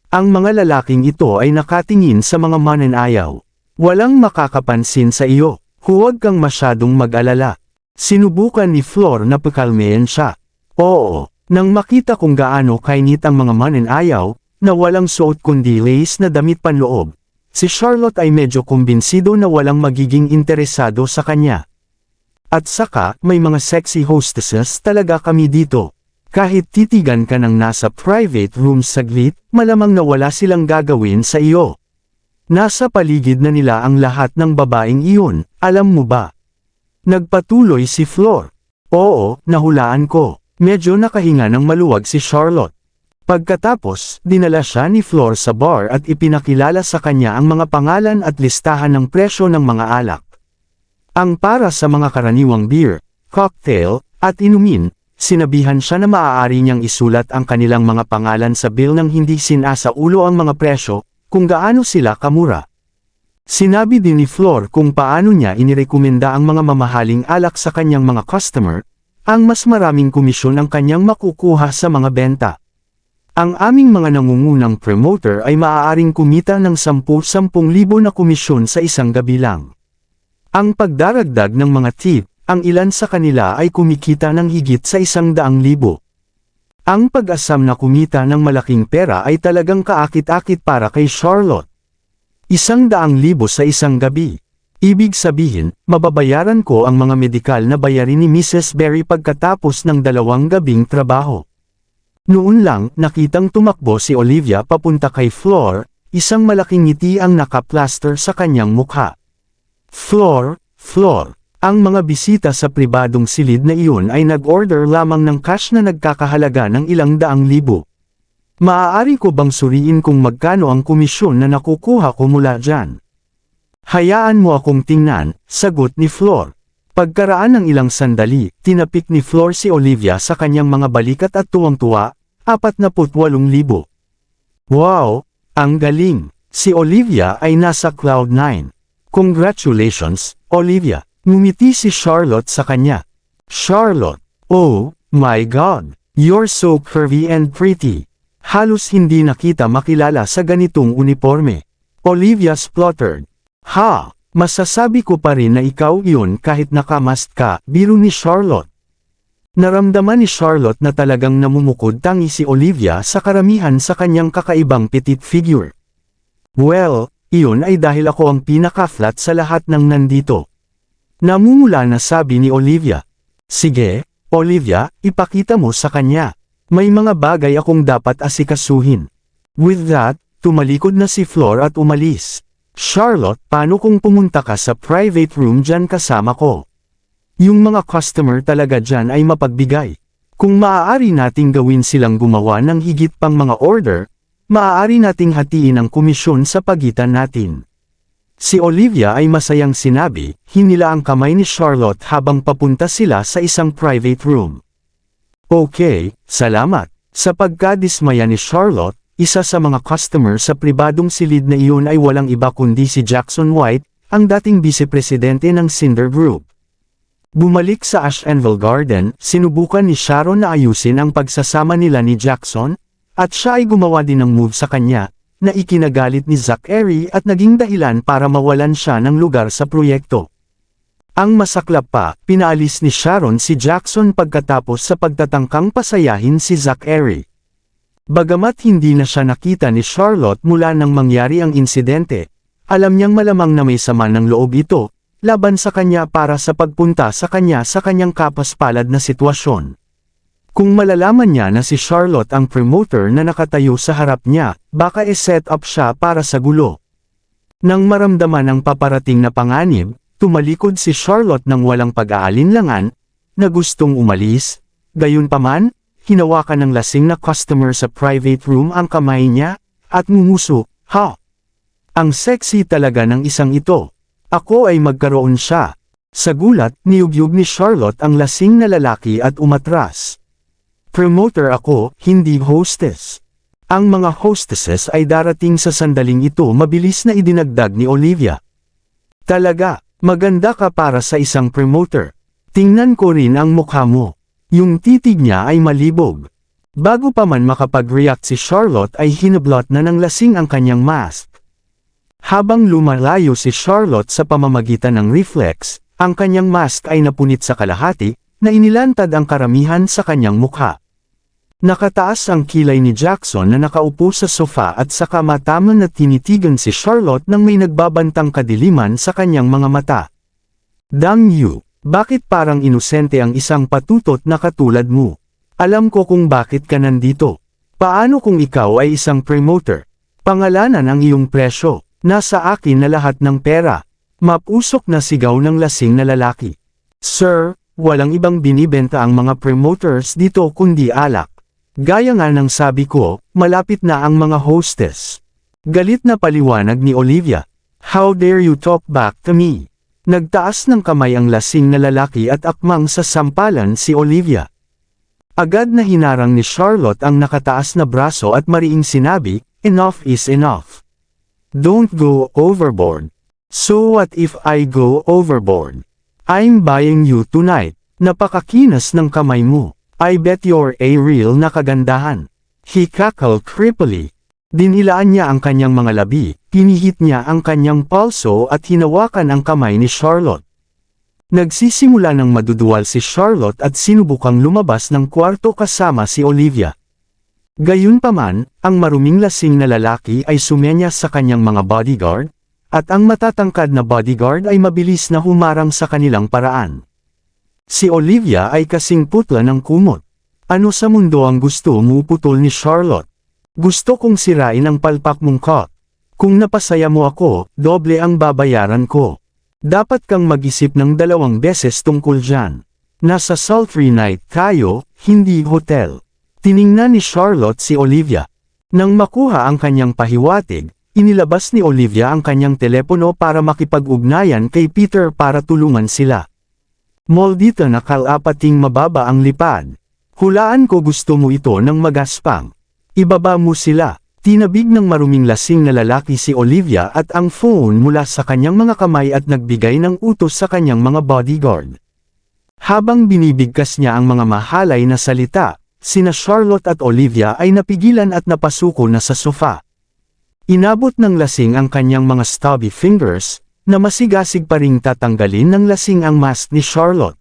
Ang mga lalaking ito ay nakatingin sa mga mananayaw. Walang makakapansin sa iyo, huwag kang masyadong mag-alala. Sinubukan ni Flor na pakalmehin siya. Oo, nang makita kung gaano kainit ang mga mananayaw, na walang suot kundi lace na damit panloob, si Charlotte ay medyo kumbinsido na walang magiging interesado sa kanya. At saka, may mga sexy hostesses talaga kami dito. Kahit titigan ka ng nasa private room saglit, malamang na wala silang gagawin sa iyo. Nasa paligid na nila ang lahat ng babaeng iyon, alam mo ba? Nagpatuloy si Flor. Oo, nahulaan ko. Medyo nakahinga ng maluwag si Charlotte. Pagkatapos, dinala siya ni Flor sa bar at ipinakilala sa kanya ang mga pangalan at listahan ng presyo ng mga alak. Ang para sa mga karaniwang beer, cocktail, at inumin, sinabihan siya na maaari niyang isulat ang kanilang mga pangalan sa bill nang hindi sinasa ulo ang mga presyo, kung gaano sila kamura. Sinabi din ni Flor kung paano niya inirekomenda ang mga mamahaling alak sa kanyang mga customer, ang mas maraming komisyon ang kanyang makukuha sa mga benta. Ang aming mga nangungunang promoter ay maaaring kumita ng 10,000 na komisyon sa isang gabi lang. Ang pagdaragdag ng mga tip, ang ilan sa kanila ay kumikita ng higit sa 100,000. Ang pag-asam na kumita ng malaking pera ay talagang kaakit-akit para kay Charlotte. 100,000 sa isang gabi. Ibig sabihin, mababayaran ko ang mga medikal na bayarin ni Mrs. Berry pagkatapos ng 2 gabing trabaho. Noon lang, nakitang tumakbo si Olivia papunta kay Flor, isang malaking ngiti ang nakaplaster sa kanyang mukha. Flor, ang mga bisita sa pribadong silid na iyon ay nag-order lamang ng cash na nagkakahalaga ng ilang daang libo. Maaari ko bang suriin kung magkano ang komisyon na nakukuha ko mula dyan? Hayaan mo akong tingnan, sagot ni Flor. Pagkaraan ng ilang sandali, tinapik ni Flor si Olivia sa kanyang mga balikat at tuwang-tuwa, 48,000. Wow, ang galing! Si Olivia ay nasa cloud 9. Congratulations, Olivia. Ngumiti si Charlotte sa kanya. Charlotte, oh, my God, you're so curvy and pretty. Halos hindi na kita makilala sa ganitong uniforme. Olivia spluttered. Ha, masasabi ko pa rin na ikaw yun kahit nakamask ka, biro ni Charlotte. Naramdaman ni Charlotte na talagang namumukod tangi si Olivia sa karamihan sa kanyang kakaibang petite figure. Well, iyon ay dahil ako ang pinaka-flat sa lahat ng nandito. Namumula na sabi ni Olivia. Sige, Olivia, ipakita mo sa kanya. May mga bagay akong dapat asikasuhin. With that, tumalikod na si Flor at umalis. Charlotte, paano kung pumunta ka sa private room dyan kasama ko? Yung mga customer talaga dyan ay mapagbigay. Kung maaari nating gawin silang gumawa ng higit pang mga order, maaari nating hatiin ang komisyon sa pagitan natin. Si Olivia ay masayang sinabi, hinila ang kamay ni Charlotte habang papunta sila sa isang private room. Okay, salamat. Sa pagkadismaya ni Charlotte, isa sa mga customer sa pribadong silid na iyon ay walang iba kundi si Jackson White, ang dating vice-presidente ng Cinder Group. Bumalik sa Ashenville Garden, sinubukan ni Sharon na ayusin ang pagsasama nila ni Jackson, at siya ay gumawa din ng move sa kanya, na ikinagalit ni Zachary at naging dahilan para mawalan siya ng lugar sa proyekto. Ang masaklap pa, pinaalis ni Sharon si Jackson pagkatapos sa pagtatangkang pasayahin si Zachary. Bagamat hindi na siya nakita ni Charlotte mula nang mangyari ang insidente, alam niyang malamang na may sama ng loob ito, laban sa kanya para sa pagpunta sa kanyang kapaspalad na sitwasyon. Kung malalaman niya na si Charlotte ang promoter na nakatayo sa harap niya, baka i-set up siya para sa gulo. Nang maramdaman ang paparating na panganib, tumalikod si Charlotte ng walang pag-aalinlangan, na gustong umalis, gayunpaman, hinawakan ng lasing na customer sa private room ang kamay niya, at ngumuso, ha! Ang sexy talaga ng isang ito. Ako ay magkaroon siya. Sa gulat, niyugyug ni Charlotte ang lasing na lalaki at umatras. Promoter ako, hindi hostess. Ang mga hostesses ay darating sa sandaling ito, mabilis na idinagdag ni Olivia. Talaga, maganda ka para sa isang promoter. Tingnan ko rin ang mukha mo. Yung titig niya ay malibog. Bago pa man makapag-react si Charlotte ay hinablot na ng lasing ang kanyang mask. Habang lumalayo si Charlotte sa pamamagitan ng reflex, ang kanyang mask ay napunit sa kalahati, na inilantad ang karamihan sa kanyang mukha. Nakataas ang kilay ni Jackson na nakaupo sa sofa at saka matama na tinitigan si Charlotte nang may nagbabantang kadiliman sa kanyang mga mata. Dang Yu, bakit parang inosente ang isang patutot na katulad mo? Alam ko kung bakit ka nandito. Paano kung ikaw ay isang promoter? Pangalanan ang iyong presyo. Nasa akin na lahat ng pera. Mapusok na sigaw ng lasing na lalaki. Sir, walang ibang binibenta ang mga promoters dito kundi alak. Gaya nga ng sabi ko, malapit na ang mga hostess. Galit na paliwanag ni Olivia. How dare you talk back to me? Nagtaas ng kamay ang lasing na lalaki at akmang sa sampalan si Olivia. Agad na hinarang ni Charlotte ang nakataas na braso at mariing sinabi, enough is enough. Don't go overboard. So what if I go overboard? I'm buying you tonight. Napakakinas ng kamay mo. I bet you're a real na kagandahan. He cackled creepily. Dinilaan niya ang kanyang mga labi, pinihit niya ang kanyang palso at hinawakan ang kamay ni Charlotte. Nagsisimula ng maduduwal si Charlotte at sinubukang lumabas ng kwarto kasama si Olivia. Gayunpaman, ang maruming lasing na lalaki ay sumenyas sa kanyang mga bodyguard, at ang matatangkad na bodyguard ay mabilis na humarang sa kanilang paraan. Si Olivia ay kasing putla ng kumot. Ano sa mundo ang gusto mo putol ni Charlotte? Gusto kong sirain ang palpak mong coat. Kung napasaya mo ako, doble ang babayaran ko. Dapat kang mag-isip ng 2 beses tungkol dyan. Nasa sultry night tayo, hindi hotel. Tiningnan ni Charlotte si Olivia. Nang makuha ang kanyang pahiwatig, inilabas ni Olivia ang kanyang telepono para makipag-ugnayan kay Peter para tulungan sila. Maldita na kalapating mababa ang lipad. Hulaan ko gusto mo ito ng magaspang. Ibaba mo sila. Tinabig ng maruming lasing na lalaki si Olivia at ang phone mula sa kanyang mga kamay at nagbigay ng utos sa kanyang mga bodyguard. Habang binibigkas niya ang mga mahalay na salita, sina Charlotte at Olivia ay napigilan at napasuko na sa sofa. Inabot ng lasing ang kanyang mga stubby fingers, na masigasig pa ring tatanggalin ng lasing ang mask ni Charlotte.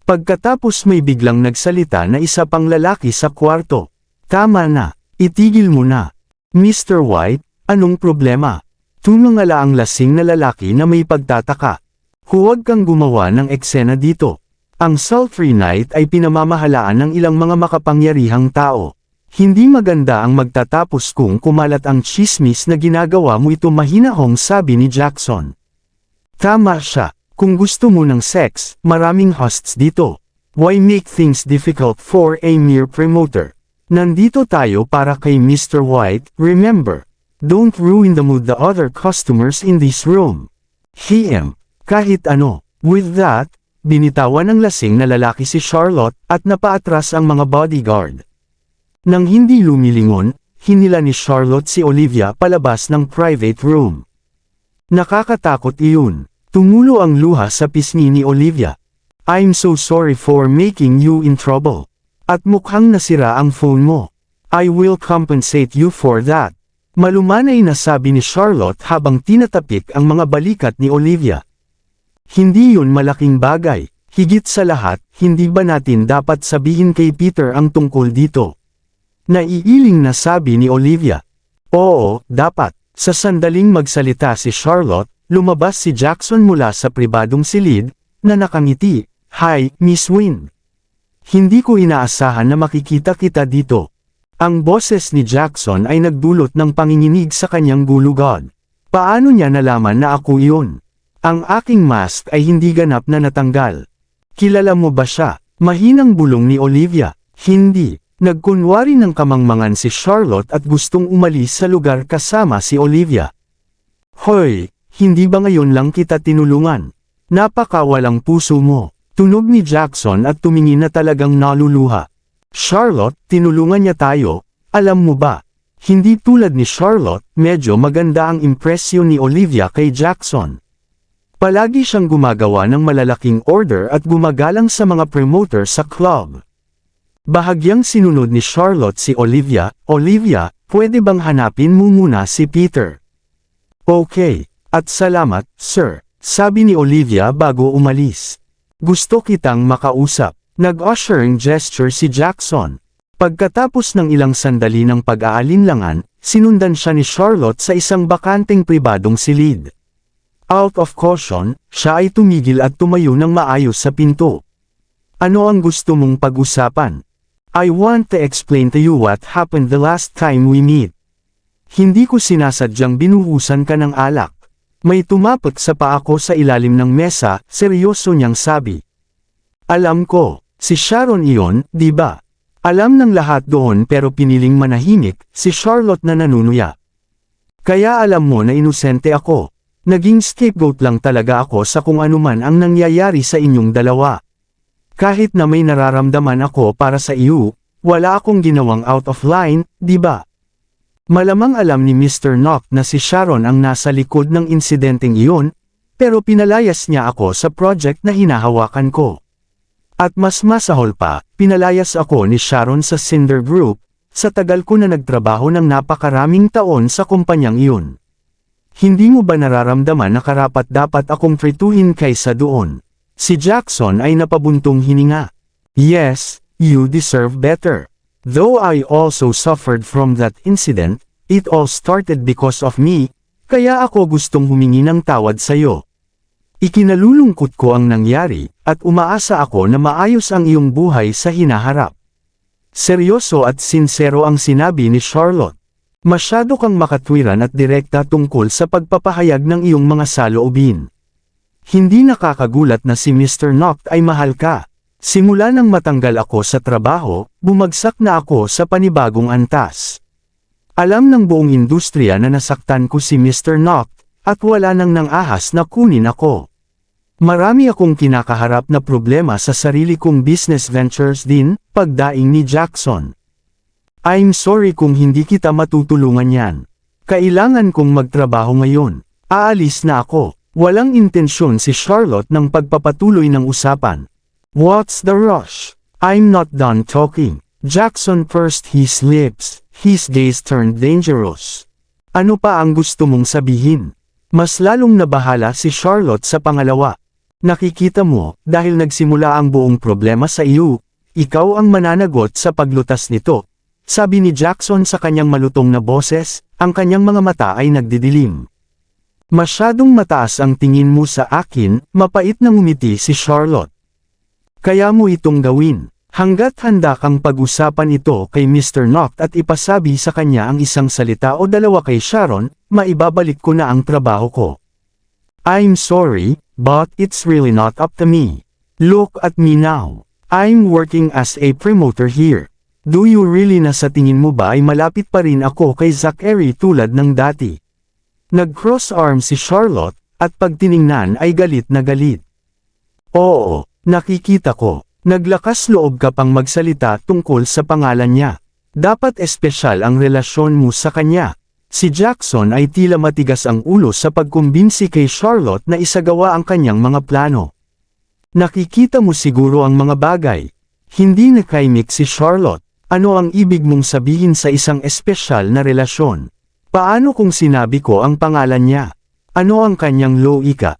Pagkatapos may biglang nagsalita na isa pang lalaki sa kwarto. Tama na, itigil mo na. Mr. White, anong problema? Tumangala ang lasing na lalaki na may pagtataka. Huwag kang gumawa ng eksena dito. Ang sultry night ay pinamamahalaan ng ilang mga makapangyarihang tao. Hindi maganda ang magtatapos kung kumalat ang chismis na ginagawa mo ito, mahinahong sabi ni Jackson. Tama siya, kung gusto mo ng sex, maraming hosts dito. Why make things difficult for a mere promoter? Nandito tayo para kay Mr. White, remember. Don't ruin the mood the other customers in this room. Kahit ano. With that, binitawan ng lasing na lalaki si Charlotte at napaatras ang mga bodyguard. Nang hindi lumilingon, hinila ni Charlotte si Olivia palabas ng private room. Nakakatakot iyon. Tumulo ang luha sa pisngi ni Olivia. I'm so sorry for making you in trouble. At mukhang nasira ang phone mo. I will compensate you for that. Malumanay na sabi ni Charlotte habang tinatapik ang mga balikat ni Olivia. Hindi yun malaking bagay. Higit sa lahat, hindi ba natin dapat sabihin kay Peter ang tungkol dito? Naiiling na sabi ni Olivia. Oo, dapat. Sa sandaling magsalita si Charlotte, lumabas si Jackson mula sa pribadong silid, na nakangiti. Hi, Miss Wynne. Hindi ko inaasahan na makikita kita dito. Ang boses ni Jackson ay nagdulot ng panginginig sa kanyang gulugod. Paano niya nalaman na ako iyon? Ang aking mask ay hindi ganap na natanggal. Kilala mo ba siya? Mahinang bulong ni Olivia. Hindi. Nagkunwari ng kamangmangan si Charlotte at gustong umalis sa lugar kasama si Olivia. Hoy, hindi ba ngayon lang kita tinulungan? Napakawalang puso mo. Tunog ni Jackson at tumingin na talagang naluluha. Charlotte, tinulungan niya tayo, alam mo ba? Hindi tulad ni Charlotte, medyo maganda ang impresyon ni Olivia kay Jackson. Palagi siyang gumagawa ng malalaking order at gumagalang sa mga promoter sa club. Bahagyang sinunod ni Charlotte si Olivia. Olivia, pwede bang hanapin mo muna si Peter? Okay, at salamat, sir, sabi ni Olivia bago umalis. Gusto kitang makausap. Nag-ushering gesture si Jackson. Pagkatapos ng ilang sandali ng pag-aalinlangan, sinundan siya ni Charlotte sa isang bakanteng pribadong silid. Out of caution, siya ay tumigil at tumayo ng maayos sa pinto. Ano ang gusto mong pag-usapan? I want to explain to you what happened the last time we meet. Hindi ko sinasadyang binuhusan ka ng alak. May tumapot sa paa ko sa ilalim ng mesa, seryoso niyang sabi. Alam ko, si Sharon iyon, di ba? Alam ng lahat doon pero piniling manahimik, si Charlotte na nanunuya. Kaya alam mo na inosente ako. Naging scapegoat lang talaga ako sa kung anuman ang nangyayari sa inyong dalawa. Kahit na may nararamdaman ako para sa iyo, wala akong ginawang out of line, di ba? Malamang alam ni Mr. Knock na si Sharon ang nasa likod ng insidenteng iyon, pero pinalayas niya ako sa project na hinahawakan ko. At mas masahol pa, pinalayas ako ni Sharon sa Cinder Group, sa tagal ko na nagtrabaho ng napakaraming taon sa kumpanyang iyon. Hindi mo ba nararamdaman na karapat-dapat akong trituhin kaysa doon? Si Jackson ay napabuntong hininga. Yes, you deserve better. Though I also suffered from that incident, it all started because of me, kaya ako gustong humingi ng tawad sa'yo. Ikinalulungkot ko ang nangyari, at umaasa ako na maayos ang iyong buhay sa hinaharap. Seryoso at sinsero ang sinabi ni Charlotte. Masyado kang makatwiran at direkta tungkol sa pagpapahayag ng iyong mga saloobin. Hindi nakakagulat na si Mr. Knock ay mahal ka. Simula nang matanggal ako sa trabaho, bumagsak na ako sa panibagong antas. Alam ng buong industriya na nasaktan ko si Mr. Knock, at wala nang nangahas na kunin ako. Marami akong kinakaharap na problema sa sarili kong business ventures din, pagdaing ni Jackson. I'm sorry kung hindi kita matutulungan yan. Kailangan kong magtrabaho ngayon. Aalis na ako. Walang intensyon si Charlotte ng pagpapatuloy ng usapan. What's the rush? I'm not done talking. Jackson pursed his lips. His gaze turned dangerous. Ano pa ang gusto mong sabihin? Mas lalong nabahala si Charlotte sa pangalawa. Nakikita mo, dahil nagsimula ang buong problema sa iyo, ikaw ang mananagot sa paglutas nito. Sabi ni Jackson sa kanyang malutong na boses, ang kanyang mga mata ay nagdidilim. Masyadong mataas ang tingin mo sa akin, mapait na ngumiti si Charlotte. Kaya mo itong gawin. Hanggat handa kang pag-usapan ito kay Mr. Knock at ipasabi sa kanya ang isang salita o dalawa kay Sharon, maibabalik ko na ang trabaho ko. I'm sorry, but it's really not up to me. Look at me now. I'm working as a promoter here. Do you really na sa tingin mo ba ay malapit pa rin ako kay Zachary tulad ng dati? Nag-cross arm si Charlotte, at pagtiningnan ay galit na galit. Oo, nakikita ko. Naglakas loob ka pang magsalita tungkol sa pangalan niya. Dapat espesyal ang relasyon mo sa kanya. Si Jackson ay tila matigas ang ulo sa pagkumbinsi kay Charlotte na isagawa ang kanyang mga plano. Nakikita mo siguro ang mga bagay. Hindi nakaimik si Charlotte. Ano ang ibig mong sabihin sa isang espesyal na relasyon? Paano kung sinabi ko ang pangalan niya? Ano ang kanyang loika?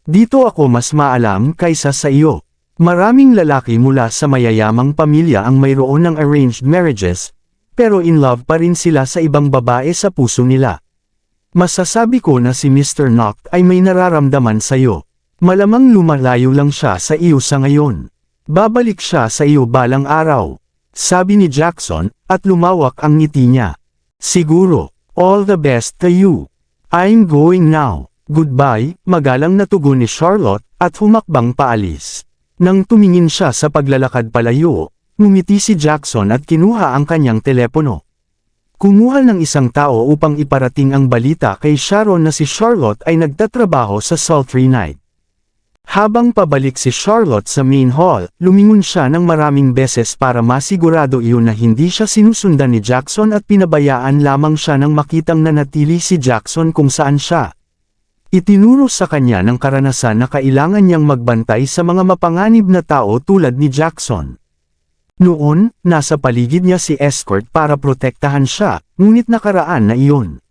Dito ako mas maalam kaysa sa iyo. Maraming lalaki mula sa mayayamang pamilya ang mayroon ng arranged marriages, pero in love pa rin sila sa ibang babae sa puso nila. Masasabi ko na si Mr. Knock ay may nararamdaman sa iyo. Malamang lumalayo lang siya sa iyo sa ngayon. Babalik siya sa iyo balang araw. Sabi ni Jackson, at lumawak ang ngiti niya. Siguro, all the best to you. I'm going now. Goodbye, magalang na tugon ni Charlotte, at humakbang paalis. Nang tumingin siya sa paglalakad palayo, ngumiti si Jackson at kinuha ang kanyang telepono. Kumuha ng isang tao upang iparating ang balita kay Sharon na si Charlotte ay nagtatrabaho sa Sultry Night. Habang pabalik si Charlotte sa main hall, lumingon siya ng maraming beses para masigurado iyon na hindi siya sinusundan ni Jackson at pinabayaan lamang siya nang makitang nanatili si Jackson kung saan siya. Itinuro sa kanya ng karanasan na kailangan niyang magbantay sa mga mapanganib na tao tulad ni Jackson. Noon, nasa paligid niya si Escort para protektahan siya, ngunit nakaraan na iyon.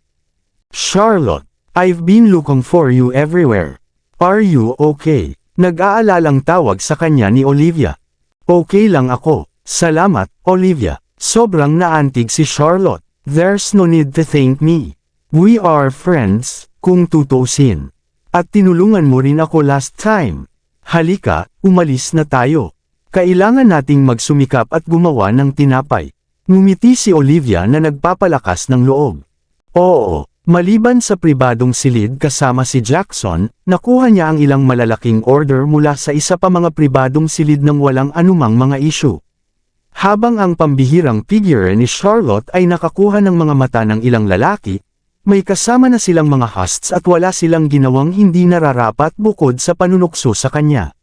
Charlotte, I've been looking for you everywhere. Are you okay? Nag-aalalang tawag sa kanya ni Olivia. Okay lang ako, salamat, Olivia. Sobrang naantig si Charlotte. There's no need to thank me. We are friends, kung tutuusin. At tinulungan mo rin ako last time. Halika, umalis na tayo. Kailangan nating magsumikap at gumawa ng tinapay. Ngumiti si Olivia na nagpapalakas ng loob. Oo, maliban sa pribadong silid kasama si Jackson, nakuha niya ang ilang malalaking order mula sa isa pa mga pribadong silid ng walang anumang mga issue. Habang ang pambihirang figure ni Charlotte ay nakakuha ng mga mata ng ilang lalaki, may kasama na silang mga hosts at wala silang ginawang hindi nararapat bukod sa panunukso sa kanya.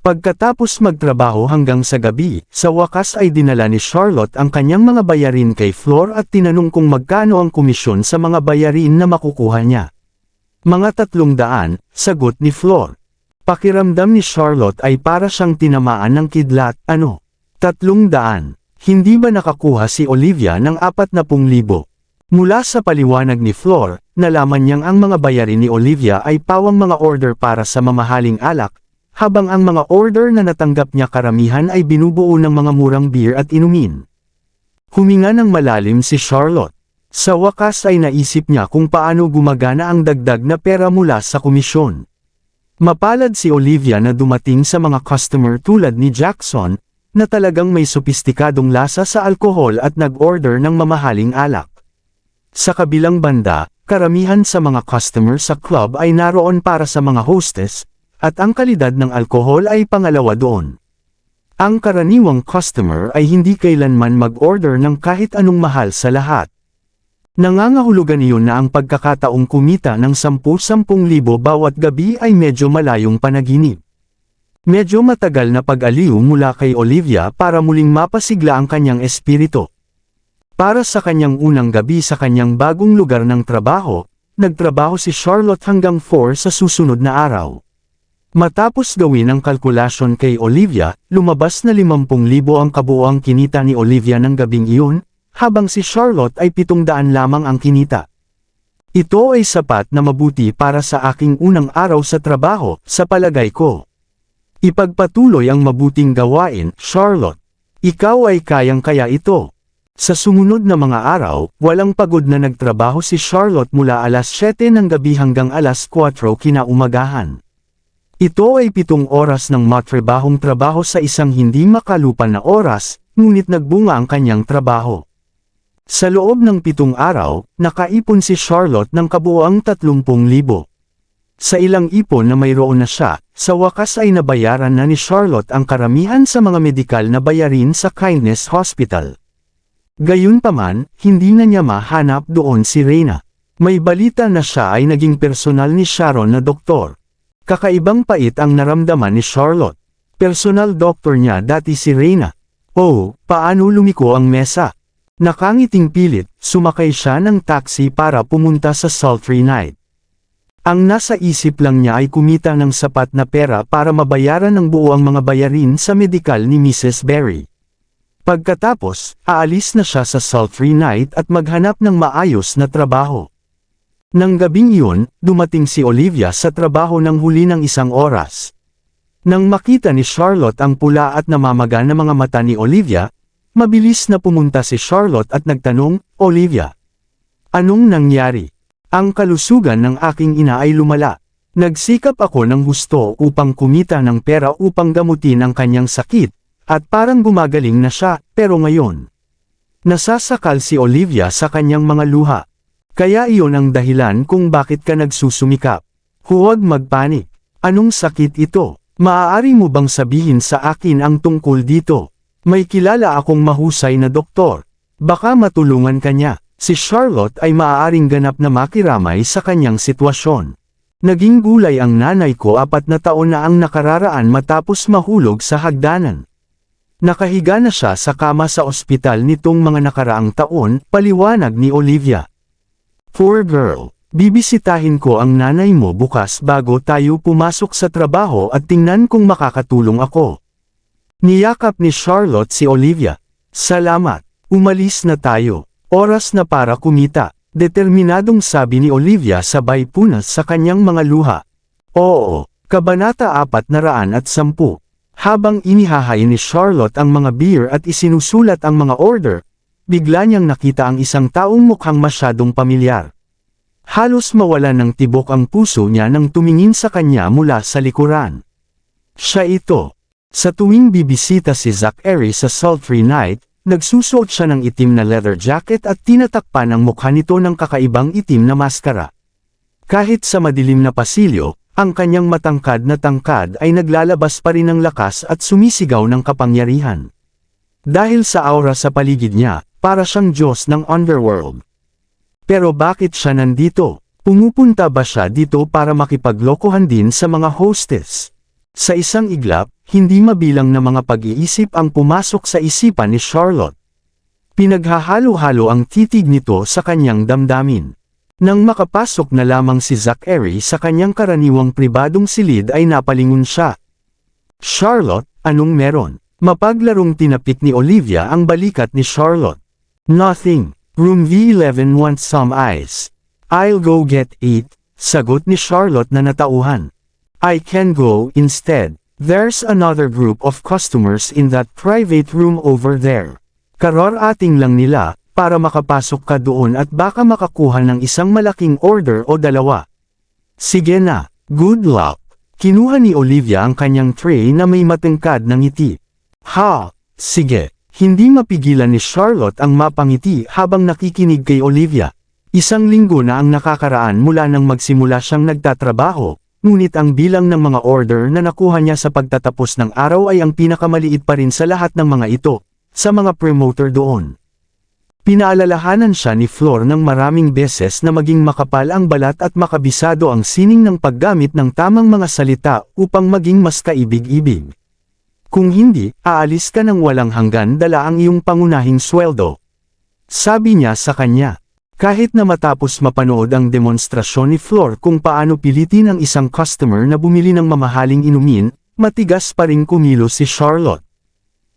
Pagkatapos magtrabaho hanggang sa gabi, sa wakas ay dinala ni Charlotte ang kanyang mga bayarin kay Flor at tinanong kung magkano ang komisyon sa mga bayarin na makukuha niya. Mga 300, sagot ni Flor. Pakiramdam ni Charlotte ay para siyang tinamaan ng kidlat, 300. Hindi ba nakakuha si Olivia ng 40,000? Mula sa paliwanag ni Flor, nalaman niyang ang mga bayarin ni Olivia ay pawang mga order para sa mamahaling alak, habang ang mga order na natanggap niya karamihan ay binubuo ng mga murang beer at inumin. Huminga ng malalim si Charlotte. Sa wakas ay naisip niya kung paano gumagana ang dagdag na pera mula sa komisyon. Mapalad si Olivia na dumating sa mga customer tulad ni Jackson, na talagang may sopistikadong lasa sa alkohol at nag-order ng mamahaling alak. Sa kabilang banda, karamihan sa mga customer sa club ay naroon para sa mga hostess, at ang kalidad ng alkohol ay pangalawa doon. Ang karaniwang customer ay hindi kailanman mag-order ng kahit anong mahal sa lahat. Nangangahulugan iyon na ang pagkakataong kumita ng 10,000 bawat gabi ay medyo malayong panaginip. Medyo matagal na pag-aliw mula kay Olivia para muling mapasigla ang kanyang espiritu. Para sa kanyang unang gabi sa kanyang bagong lugar ng trabaho, nagtrabaho si Charlotte hanggang 4 sa susunod na araw. Matapos gawin ang kalkulasyon kay Olivia, lumabas na 50,000 ang kabuoang kinita ni Olivia ng gabing iyon, habang si Charlotte ay 700 lamang ang kinita. Ito ay sapat na mabuti para sa aking unang araw sa trabaho, sa palagay ko. Ipagpatuloy ang mabuting gawain, Charlotte. Ikaw ay kayang-kaya ito. Sa sumunod na mga araw, walang pagod na nagtrabaho si Charlotte mula alas 7 ng gabi hanggang alas 4 kinaumagahan. Ito ay 7 oras ng matrabahong trabaho sa isang hindi makalupan na oras, ngunit nagbunga ang kanyang trabaho. Sa loob ng 7 araw, nakaipon si Charlotte ng kabuoang 30,000. Sa ilang ipon na mayroon na siya, sa wakas ay nabayaran na ni Charlotte ang karamihan sa mga medikal na bayarin sa Kindness Hospital. Gayunpaman, hindi na niya mahanap doon si Reyna. May balita na siya ay naging personal ni Sharon na doktor. Kakaibang pait ang naramdaman ni Charlotte. Personal doctor niya dati si Reyna. Oh, paano lumiko ang mesa? Nakangiting pilit, sumakay siya ng taxi para pumunta sa sultry night. Ang nasa isip lang niya ay kumita ng sapat na pera para mabayaran ng buo ang mga bayarin sa medikal ni Mrs. Berry. Pagkatapos, aalis na siya sa sultry night at maghanap ng maayos na trabaho. Nang gabing iyon, dumating si Olivia sa trabaho ng huli ng 1 oras. Nang makita ni Charlotte ang pula at namamaga na mga mata ni Olivia, mabilis na pumunta si Charlotte at nagtanong, Olivia, anong nangyari? Ang kalusugan ng aking ina ay lumala. Nagsikap ako ng gusto upang kumita ng pera upang gamutin ang kanyang sakit, at parang gumagaling na siya, pero ngayon. Nasasakal si Olivia sa kanyang mga luha. Kaya iyon ang dahilan kung bakit ka nagsusumikap. Huwag magpanik. Anong sakit ito? Maaari mo bang sabihin sa akin ang tungkol dito? May kilala akong mahusay na doktor. Baka matulungan ka niya. Si Charlotte ay maaaring ganap na makiramay sa kanyang sitwasyon. Naging gulay ang nanay ko 4 na taon na ang nakararaan matapos mahulog sa hagdanan. Nakahiga na siya sa kama sa ospital nitong mga nakaraang taon, paliwanag ni Olivia. Poor girl. Bibisitahin ko ang nanay mo bukas bago tayo pumasok sa trabaho at tingnan kung makakatulong ako. Niyakap ni Charlotte si Olivia. Salamat, umalis na tayo. Oras na para kumita. Determinadong sabi ni Olivia sabay punas sa kanyang mga luha. Oo, Kabanata 410. Habang inihahain ni Charlotte ang mga beer at isinusulat ang mga order, bigla niyang nakita ang isang taong mukhang masyadong pamilyar. Halos mawalan ng tibok ang puso niya nang tumingin sa kanya mula sa likuran. Siya ito. Sa tuwing bibisita si Zachary sa sultry night, nagsusuot siya ng itim na leather jacket at tinatakpan ang mukha nito ng kakaibang itim na maskara. Kahit sa madilim na pasilyo, ang kanyang matangkad na tangkad ay naglalabas pa rin ng lakas at sumisigaw ng kapangyarihan. Dahil sa aura sa paligid niya, para siyang Diyos ng underworld. Pero bakit siya nandito? Pumupunta ba siya dito para makipaglokohan din sa mga hostess? Sa isang iglap, hindi mabilang na mga pag-iisip ang pumasok sa isipan ni Charlotte. Pinaghahalo-halo ang titig nito sa kanyang damdamin. Nang makapasok na lamang si Zachary sa kanyang karaniwang pribadong silid ay napalingon siya. Charlotte, anong meron? Mapaglarong tinapik ni Olivia ang balikat ni Charlotte. Nothing. Room V11 wants some ice. I'll go get it, sagot ni Charlotte na natauhan. I can go instead. There's another group of customers in that private room over there. Kararating lang nila, para makapasok ka doon at baka makakuha ng isang malaking order o dalawa. Sige na, good luck. Kinuha ni Olivia ang kanyang tray na may matangkad na ngiti. Ha, sige. Hindi mapigilan ni Charlotte ang mapangiti habang nakikinig kay Olivia. Isang linggo na ang nakakaraan mula nang magsimula siyang nagtatrabaho, ngunit ang bilang ng mga order na nakuha niya sa pagtatapos ng araw ay ang pinakamaliit pa rin sa lahat ng mga ito, sa mga promoter doon. Pinaalalahanan siya ni Flor ng maraming beses na maging makapal ang balat at makabisado ang sining ng paggamit ng tamang mga salita upang maging mas kaibig-ibig. Kung hindi, aalis ka ng walang hanggan dala ang iyong pangunahing sweldo. Sabi niya sa kanya. Kahit na matapos mapanood ang demonstrasyon ni Flor kung paano pilitin ang isang customer na bumili ng mamahaling inumin, matigas pa ring kumilos si Charlotte.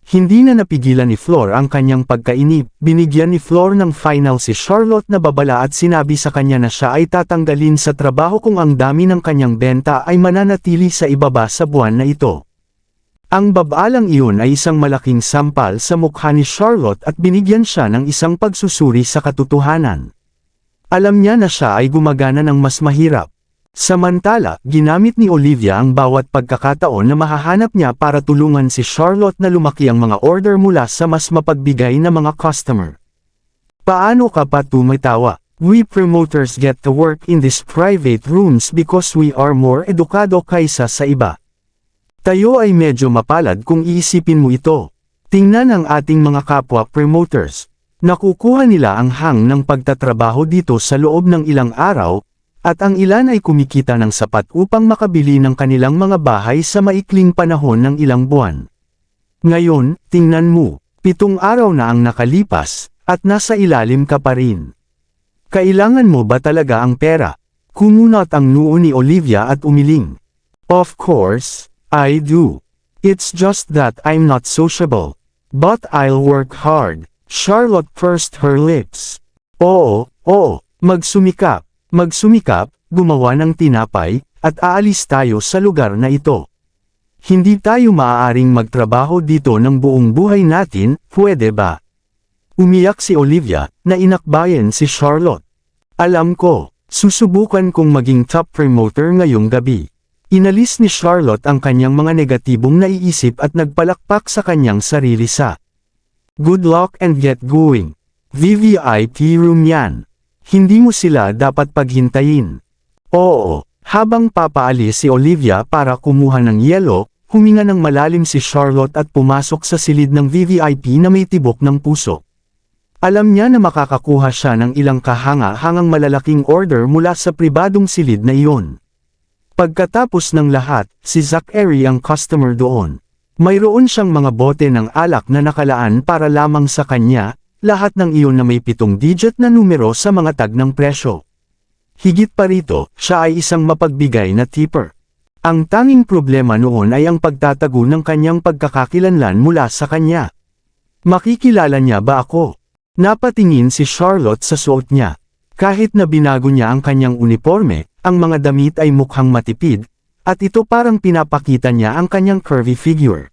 Hindi na napigilan ni Flor ang kanyang pagkainip, binigyan ni Flor ng final si Charlotte na babala at sinabi sa kanya na siya ay tatanggalin sa trabaho kung ang dami ng kanyang benta ay mananatili sa ibaba sa buwan na ito. Ang babalang iyon ay isang malaking sampal sa mukha ni Charlotte at binigyan siya ng isang pagsusuri sa katotohanan. Alam niya na siya ay gumagana ng mas mahirap. Samantala, ginamit ni Olivia ang bawat pagkakataon na mahahanap niya para tulungan si Charlotte na lumaki ang mga order mula sa mas mapagbigay na mga customer. Paano ka pa tumatawa? We promoters get to work in these private rooms because we are more edukado kaysa sa iba. Tayo ay medyo mapalad kung iisipin mo ito. Tingnan ang ating mga kapwa promoters. Nakukuha nila ang hang ng pagtatrabaho dito sa loob ng ilang araw, at ang ilan ay kumikita ng sapat upang makabili ng kanilang mga bahay sa maikling panahon ng ilang buwan. Ngayon, tingnan mo, 7 araw na ang nakalipas, at nasa ilalim ka pa rin. Kailangan mo ba talaga ang pera? Kumunot ang noo ni Olivia at umiling. Of course, I do. It's just that I'm not sociable. But I'll work hard. Charlotte pursed her lips. Oo, magsumikap, gumawa ng tinapay, at aalis tayo sa lugar na ito. Hindi tayo maaaring magtrabaho dito ng buong buhay natin, pwede ba? Umiyak si Olivia, na inakbayan si Charlotte. Alam ko, susubukan kong maging top promoter ngayong gabi. Inalis ni Charlotte ang kanyang mga negatibong naiisip at nagpalakpak sa kanyang sarili sa good luck and get going. VVIP room yan. Hindi mo sila dapat paghintayin. Oo, habang papaalis si Olivia para kumuha ng yelo, huminga ng malalim si Charlotte at pumasok sa silid ng VVIP na may tibok ng puso. Alam niya na makakakuha siya ng ilang kahanga-hangang malalaking order mula sa pribadong silid na iyon. Pagkatapos ng lahat, si Zachary ang customer doon. Mayroon siyang mga bote ng alak na nakalaan para lamang sa kanya, lahat ng iyon na may 7 digit na numero sa mga tag ng presyo. Higit pa rito, siya ay isang mapagbigay na tipper. Ang tanging problema noon ay ang pagtatago ng kanyang pagkakakilanlan mula sa kanya. Makikilala niya ba ako? Napatingin si Charlotte sa suot niya. Kahit na binago niya ang kanyang uniforme, ang mga damit ay mukhang matipid, at ito parang pinapakita niya ang kanyang curvy figure.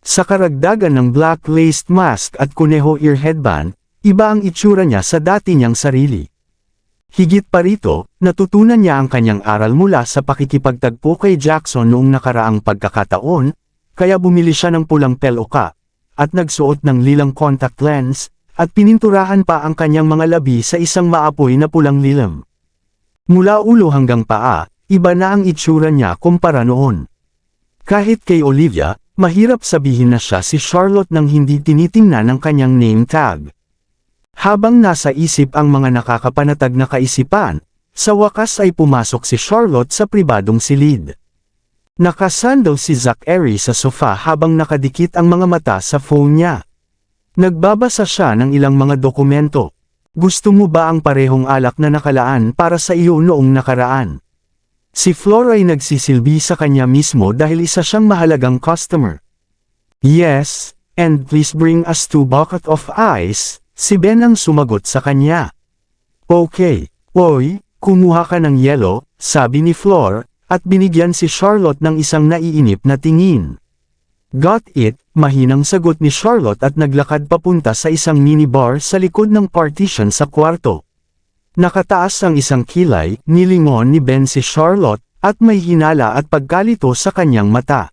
Sa karagdagan ng black laced mask at kuneho ear headband, iba ang itsura niya sa dati niyang sarili. Higit pa rito, natutunan niya ang kanyang aral mula sa pakikipagtagpo kay Jackson noong nakaraang pagkakataon, kaya bumili siya ng pulang peluka, at nagsuot ng lilang contact lens, at pininturahan pa ang kanyang mga labi sa isang maapoy na pulang lilam. Mula ulo hanggang paa, iba na ang itsura niya kumpara noon. Kahit kay Olivia, mahirap sabihin na siya si Charlotte nang hindi tinitingnan ang kanyang name tag. Habang nasa isip ang mga nakakapanatag na kaisipan, sa wakas ay pumasok si Charlotte sa pribadong silid. Nakasandal si Zachary sa sofa habang nakadikit ang mga mata sa phone niya. Nagbabasa siya ng ilang mga dokumento. Gusto mo ba ang parehong alak na nakalaan para sa iyo noong nakaraan? Si Flor ay nagsisilbi sa kanya mismo dahil isa siyang mahalagang customer. Yes, and please bring us 2 bucket of ice, si Ben ang sumagot sa kanya. Okay, oy, kumuha ka ng yelo, sabi ni Flor, at binigyan si Charlotte ng isang naiinip na tingin. Got it, mahinang sagot ni Charlotte at naglakad papunta sa isang minibar sa likod ng partition sa kwarto. Nakataas ang isang kilay, nilingon ni Ben si Charlotte, at may hinala at pagkalito sa kanyang mata.